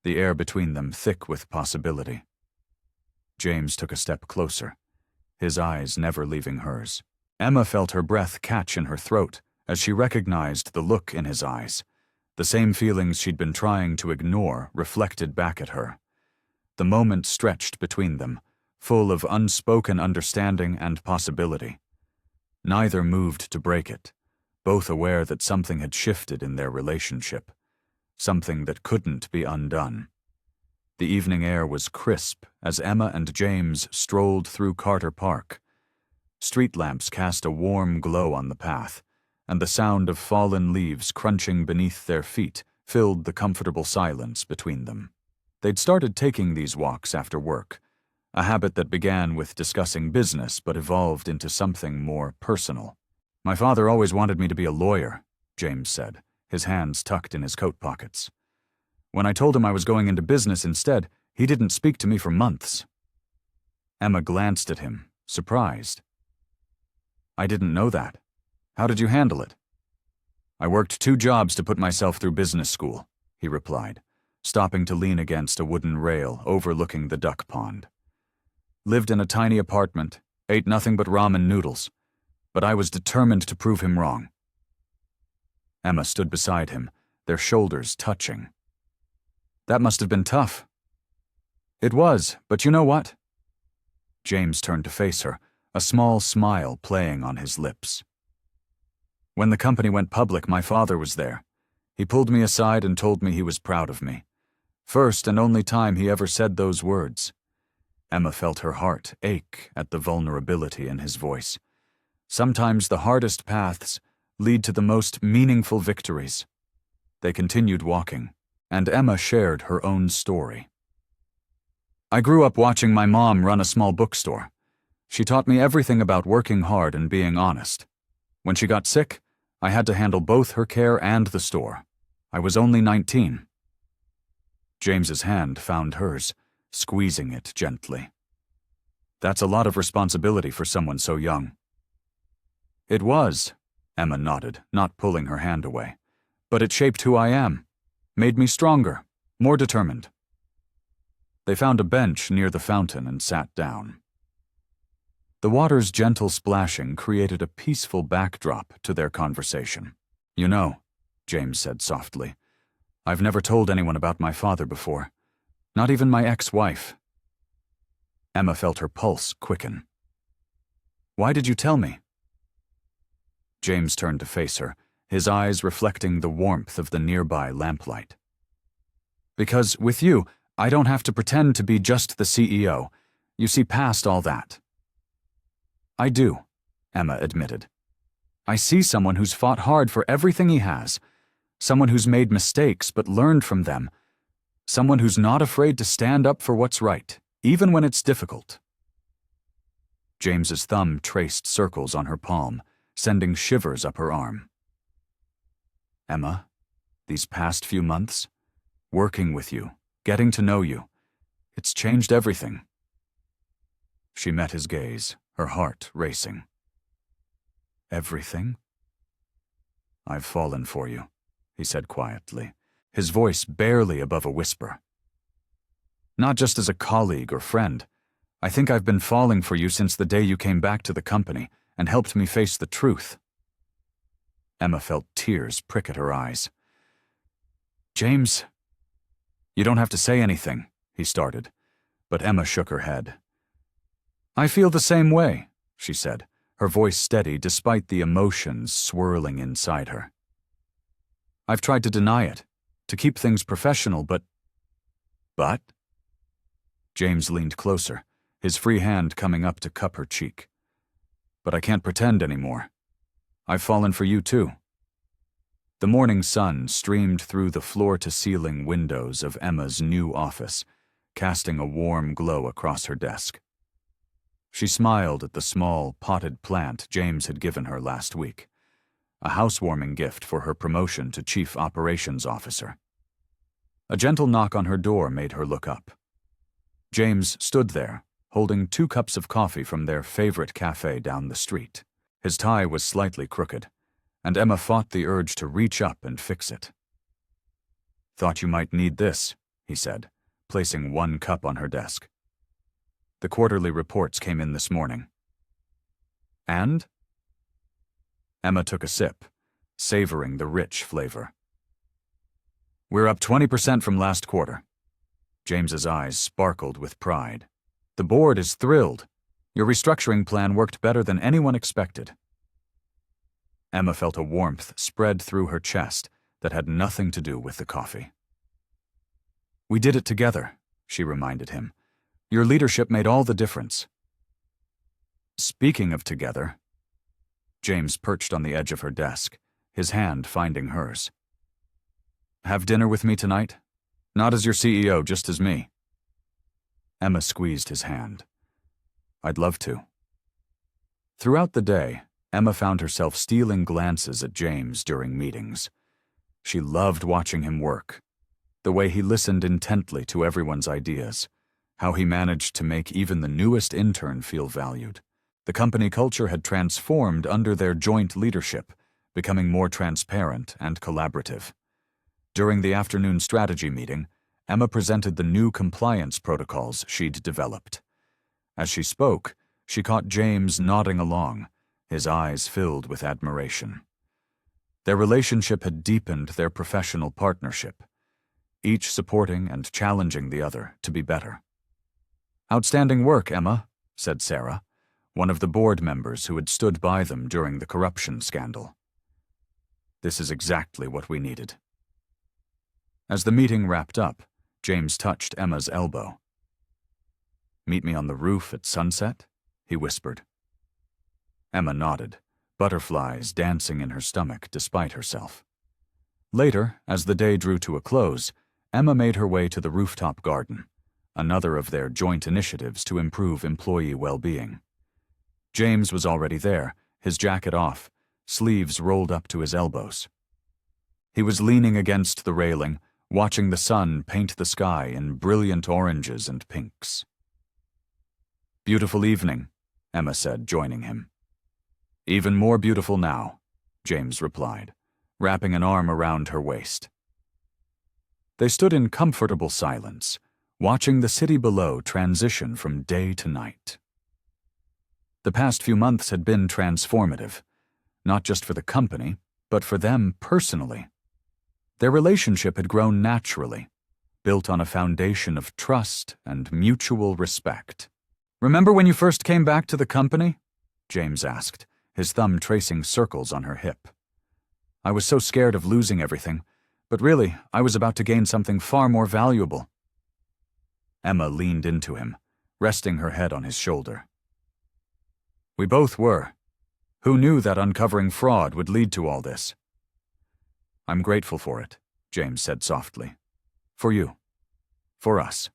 the air between them thick with possibility. James took a step closer, his eyes never leaving hers. Emma felt her breath catch in her throat as she recognized the look in his eyes, the same feelings she'd been trying to ignore reflected back at her. The moment stretched between them, full of unspoken understanding and possibility. Neither moved to break it, both aware that something had shifted in their relationship, something that couldn't be undone. The evening air was crisp as Emma and James strolled through Carter Park. Street lamps cast a warm glow on the path, and the sound of fallen leaves crunching beneath their feet filled the comfortable silence between them. They'd started taking these walks after work, a habit that began with discussing business but evolved into something more personal. "My father always wanted me to be a lawyer," James said, his hands tucked in his coat pockets. "When I told him I was going into business instead, he didn't speak to me for months." Emma glanced at him, surprised. "I didn't know that. How did you handle it?" "I worked 2 jobs to put myself through business school," he replied, stopping to lean against a wooden rail overlooking the duck pond. "Lived in a tiny apartment, ate nothing but ramen noodles, but I was determined to prove him wrong." Emma stood beside him, their shoulders touching. "That must have been tough." "It was, but you know what?" James turned to face her, a small smile playing on his lips. "When the company went public, my father was there. He pulled me aside and told me he was proud of me. First and only time he ever said those words." Emma felt her heart ache at the vulnerability in his voice. Sometimes the hardest paths lead to the most meaningful victories. They continued walking, and Emma shared her own story. "I grew up watching my mom run a small bookstore. She taught me everything about working hard and being honest. When she got sick, I had to handle both her care and the store. I was only 19. James's hand found hers, squeezing it gently. "That's a lot of responsibility for someone so young." "It was," Emma nodded, not pulling her hand away. "But it shaped who I am, made me stronger, more determined." They found a bench near the fountain and sat down. The water's gentle splashing created a peaceful backdrop to their conversation. "You know," James said softly, "I've never told anyone about my father before, not even my ex-wife." Emma felt her pulse quicken. "Why did you tell me?" James turned to face her, his eyes reflecting the warmth of the nearby lamplight. "Because with you, I don't have to pretend to be just the CEO. You see past all that." "I do," Emma admitted. "I see someone who's fought hard for everything he has, someone who's made mistakes but learned from them, someone who's not afraid to stand up for what's right, even when it's difficult." James's thumb traced circles on her palm, sending shivers up her arm. "Emma, these past few months, working with you, getting to know you, it's changed everything." She met his gaze, her heart racing. "Everything?" "I've fallen for you," he said quietly, his voice barely above a whisper. "Not just as a colleague or friend. I think I've been falling for you since the day you came back to the company and helped me face the truth." Emma felt tears prick at her eyes. "James—" "You don't have to say anything," he started, but Emma shook her head. "I feel the same way," she said, her voice steady despite the emotions swirling inside her. "I've tried to deny it, to keep things professional, but—" "But?" James leaned closer, his free hand coming up to cup her cheek. but I can't pretend anymore. I've fallen for you too. The morning sun streamed through the floor-to-ceiling windows of Emma's new office, casting a warm glow across her desk. She smiled at the small, potted plant James had given her last week, a housewarming gift for her promotion to Chief Operations Officer. A gentle knock on her door made her look up. James stood there, holding 2 cups of coffee from their favorite cafe down the street. His tie was slightly crooked, and Emma fought the urge to reach up and fix it. "Thought you might need this," he said, placing 1 cup on her desk. "The quarterly reports came in this morning." "And?" Emma took a sip, savoring the rich flavor. "We're up 20% from last quarter." James's eyes sparkled with pride. "The board is thrilled. Your restructuring plan worked better than anyone expected." Emma felt a warmth spread through her chest that had nothing to do with the coffee. "We did it together," she reminded him. "Your leadership made all the difference." "Speaking of together," James perched on the edge of her desk, his hand finding hers. "Have dinner with me tonight? Not as your CEO, just as me." Emma squeezed his hand. "I'd love to." Throughout the day, Emma found herself stealing glances at James during meetings. She loved watching him work, the way he listened intently to everyone's ideas, how he managed to make even the newest intern feel valued. The company culture had transformed under their joint leadership, becoming more transparent and collaborative. During the afternoon strategy meeting, Emma presented the new compliance protocols she'd developed. As she spoke, she caught James nodding along, his eyes filled with admiration. Their relationship had deepened their professional partnership, each supporting and challenging the other to be better. "Outstanding work, Emma," said Sarah, one of the board members who had stood by them during the corruption scandal. "This is exactly what we needed." As the meeting wrapped up, James touched Emma's elbow. "Meet me on the roof at sunset?" he whispered. Emma nodded, butterflies dancing in her stomach despite herself. Later, as the day drew to a close, Emma made her way to the rooftop garden, another of their joint initiatives to improve employee well-being. James was already there, his jacket off, sleeves rolled up to his elbows. He was leaning against the railing, watching the sun paint the sky in brilliant oranges and pinks. "Beautiful evening," Emma said, joining him. "Even more beautiful now," James replied, wrapping an arm around her waist. They stood in comfortable silence, watching the city below transition from day to night. The past few months had been transformative, not just for the company, but for them personally. Their relationship had grown naturally, built on a foundation of trust and mutual respect. "Remember when you first came back to the company?" James asked, his thumb tracing circles on her hip. "I was so scared of losing everything, but really, I was about to gain something far more valuable." Emma leaned into him, resting her head on his shoulder. "We both were. Who knew that uncovering fraud would lead to all this?" "I'm grateful for it," James said softly. "For you. For us."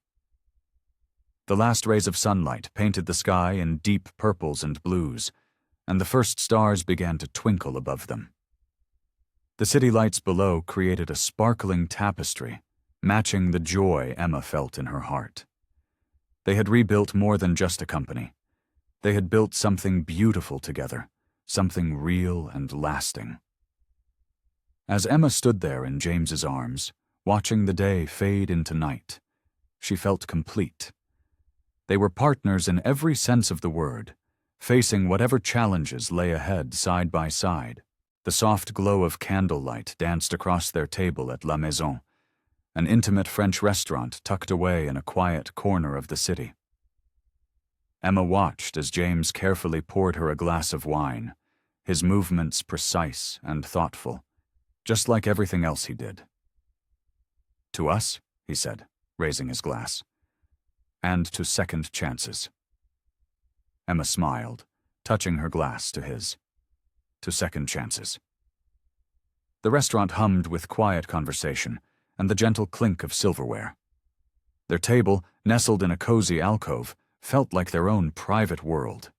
The last rays of sunlight painted the sky in deep purples and blues, and the first stars began to twinkle above them. The city lights below created a sparkling tapestry, matching the joy Emma felt in her heart. They had rebuilt more than just a company. They had built something beautiful together, something real and lasting. As Emma stood there in James's arms, watching the day fade into night, she felt complete. They were partners in every sense of the word, facing whatever challenges lay ahead side by side. The soft glow of candlelight danced across their table at La Maison, an intimate French restaurant tucked away in a quiet corner of the city. Emma watched as James carefully poured her a glass of wine, his movements precise and thoughtful, just like everything else he did. "To us," he said, raising his glass, "and to second chances." Emma smiled, touching her glass to his. To second chances. The restaurant hummed with quiet conversation and the gentle clink of silverware. Their table, nestled in a cozy alcove, felt like their own private world.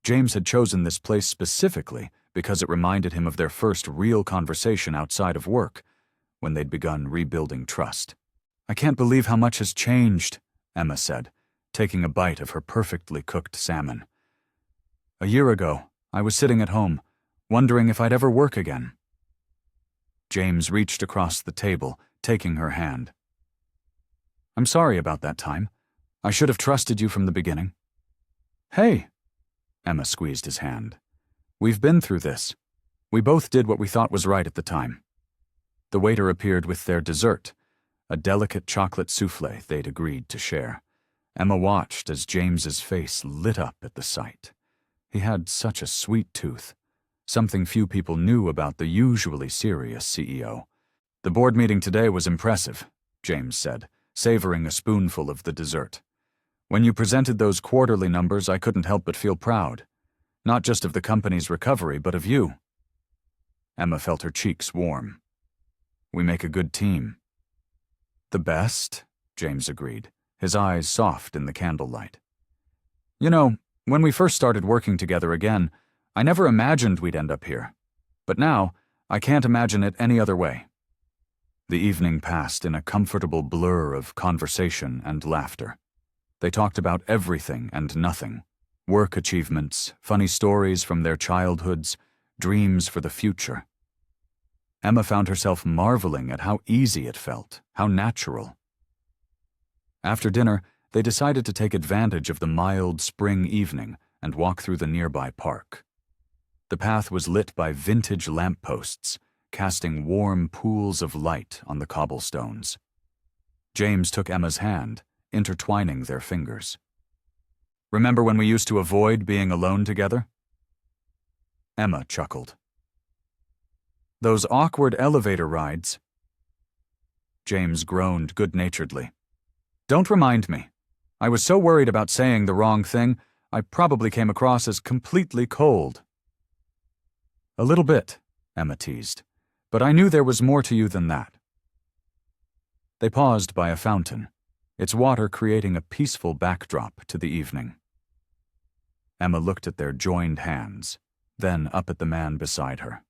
James had chosen this place specifically because it reminded him of their first real conversation outside of work, when they'd begun rebuilding trust. "I can't believe how much has changed," Emma said, taking a bite of her perfectly cooked salmon. "A year ago, I was sitting at home, wondering if I'd ever work again." James reached across the table, taking her hand. "I'm sorry about that time. I should have trusted you from the beginning." "Hey," Emma squeezed his hand. "We've been through this. We both did what we thought was right at the time." The waiter appeared with their dessert, a delicate chocolate souffle they'd agreed to share. Emma watched as James's face lit up at the sight. He had such a sweet tooth, something few people knew about the usually serious CEO. "The board meeting today was impressive," James said, savoring a spoonful of the dessert. "When you presented those quarterly numbers, I couldn't help but feel proud. Not just of the company's recovery, but of you." Emma felt her cheeks warm. "We make a good team." "The best," James agreed, his eyes soft in the candlelight. "You know, when we first started working together again, I never imagined we'd end up here. But now, I can't imagine it any other way." The evening passed in a comfortable blur of conversation and laughter. They talked about everything and nothing. Work achievements, funny stories from their childhoods, dreams for the future. Emma found herself marveling at how easy it felt, how natural. After dinner, they decided to take advantage of the mild spring evening and walk through the nearby park. The path was lit by vintage lampposts, casting warm pools of light on the cobblestones. James took Emma's hand, intertwining their fingers. "Remember when we used to avoid being alone together?" Emma chuckled. "Those awkward elevator rides." James groaned good-naturedly. "Don't remind me. I was so worried about saying the wrong thing, I probably came across as completely cold." "A little bit," Emma teased, "but I knew there was more to you than that." They paused by a fountain, its water creating a peaceful backdrop to the evening. Emma looked at their joined hands, then up at the man beside her.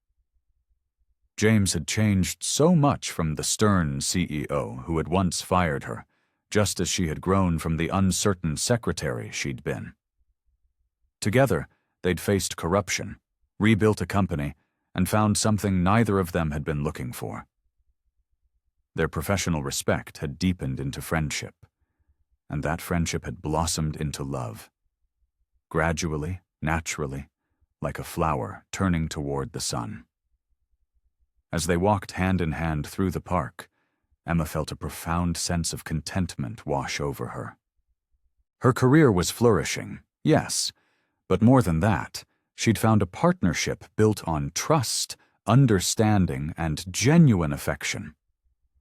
James had changed so much from the stern CEO who had once fired her, just as she had grown from the uncertain secretary she'd been. Together, they'd faced corruption, rebuilt a company, and found something neither of them had been looking for. Their professional respect had deepened into friendship, and that friendship had blossomed into love. Gradually, naturally, like a flower turning toward the sun. As they walked hand in hand through the park, Emma felt a profound sense of contentment wash over her. Her career was flourishing, yes, but more than that, she'd found a partnership built on trust, understanding, and genuine affection.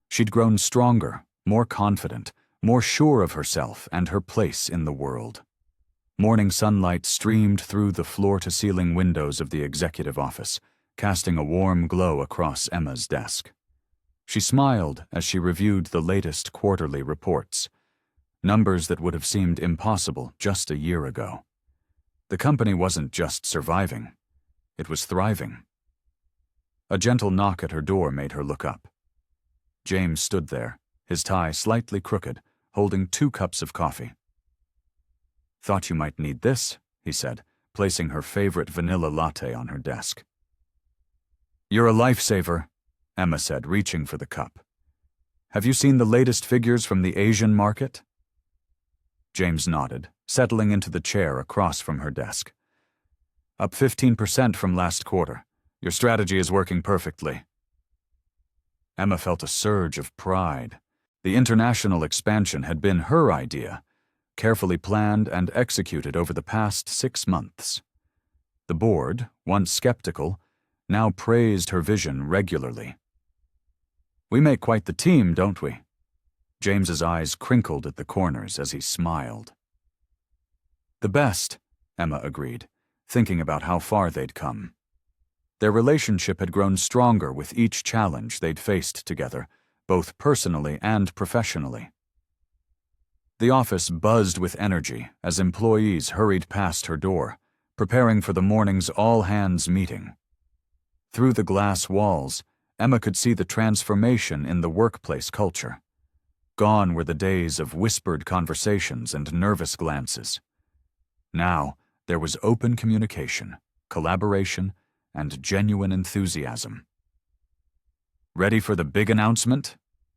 She'd grown stronger, more confident, more sure of herself and her place in the world. Morning sunlight streamed through the floor-to-ceiling windows of the executive office, casting a warm glow across Emma's desk. She smiled as she reviewed the latest quarterly reports, numbers that would have seemed impossible just a year ago. The company wasn't just surviving, it was thriving. A gentle knock at her door made her look up. James stood there, his tie slightly crooked, holding 2 cups of coffee. "Thought you might need this," he said, placing her favorite vanilla latte on her desk. "You're a lifesaver," Emma said, reaching for the cup. "Have you seen the latest figures from the Asian market?" James nodded, settling into the chair across from her desk. "Up 15% from last quarter. Your strategy is working perfectly." Emma felt a surge of pride. The international expansion had been her idea, carefully planned and executed over the past 6 months. The board, once skeptical, now praised her vision regularly. "We make quite the team, don't we?" James's eyes crinkled at the corners as he smiled. "The best," Emma agreed, thinking about how far they'd come. Their relationship had grown stronger with each challenge they'd faced together, both personally and professionally. The office buzzed with energy as employees hurried past her door, preparing for the morning's all-hands meeting. Through the glass walls, Emma could see the transformation in the workplace culture. Gone were the days of whispered conversations and nervous glances. Now, there was open communication, collaboration, and genuine enthusiasm. "Ready for the big announcement?"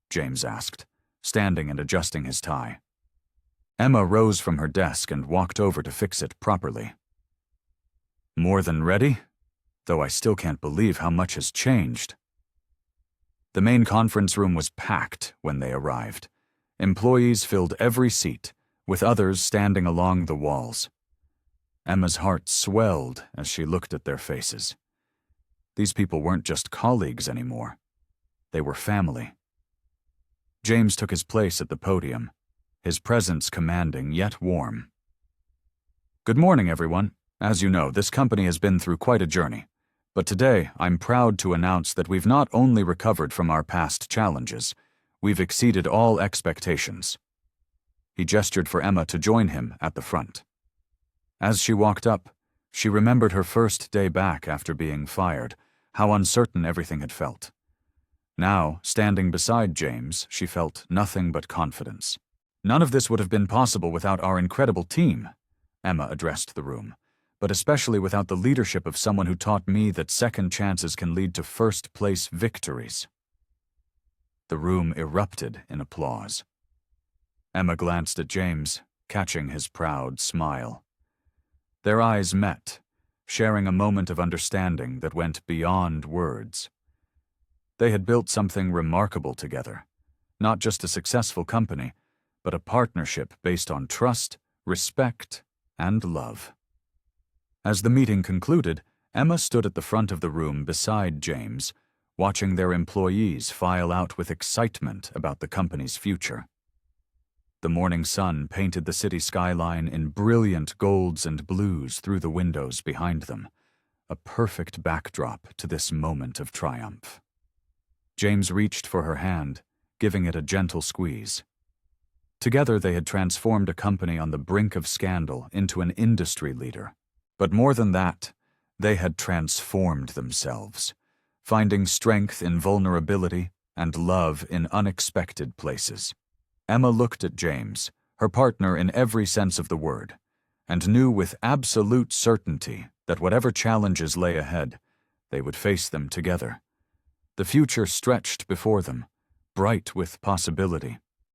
James asked, standing and adjusting his tie. Emma rose from her desk and walked over to fix it properly. "More than ready? Though I still can't believe how much has changed." The main conference room was packed when they arrived. Employees filled every seat, with others standing along the walls. Emma's heart swelled as she looked at their faces. These people weren't just colleagues anymore. They were family. James took his place at the podium, his presence commanding yet warm. "Good morning, everyone. As you know, this company has been through quite a journey. But today, I'm proud to announce that we've not only recovered from our past challenges, we've exceeded all expectations." He gestured for Emma to join him at the front. As she walked up, she remembered her first day back after being fired, how uncertain everything had felt. Now, standing beside James, she felt nothing but confidence. "None of this would have been possible without our incredible team," Emma addressed the room, "but especially without the leadership of someone who taught me that second chances can lead to first-place victories." The room erupted in applause. Emma glanced at James, catching his proud smile. Their eyes met, sharing a moment of understanding that went beyond words. They had built something remarkable together, not just a successful company, but a partnership based on trust, respect, and love. As the meeting concluded, Emma stood at the front of the room beside James, watching their employees file out with excitement about the company's future. The morning sun painted the city skyline in brilliant golds and blues through the windows behind them, a perfect backdrop to this moment of triumph. James reached for her hand, giving it a gentle squeeze. Together they had transformed a company on the brink of scandal into an industry leader. But more than that, they had transformed themselves, finding strength in vulnerability and love in unexpected places. Emma looked at James, her partner in every sense of the word, and knew with absolute certainty that whatever challenges lay ahead, they would face them together. The future stretched before them, bright with possibility.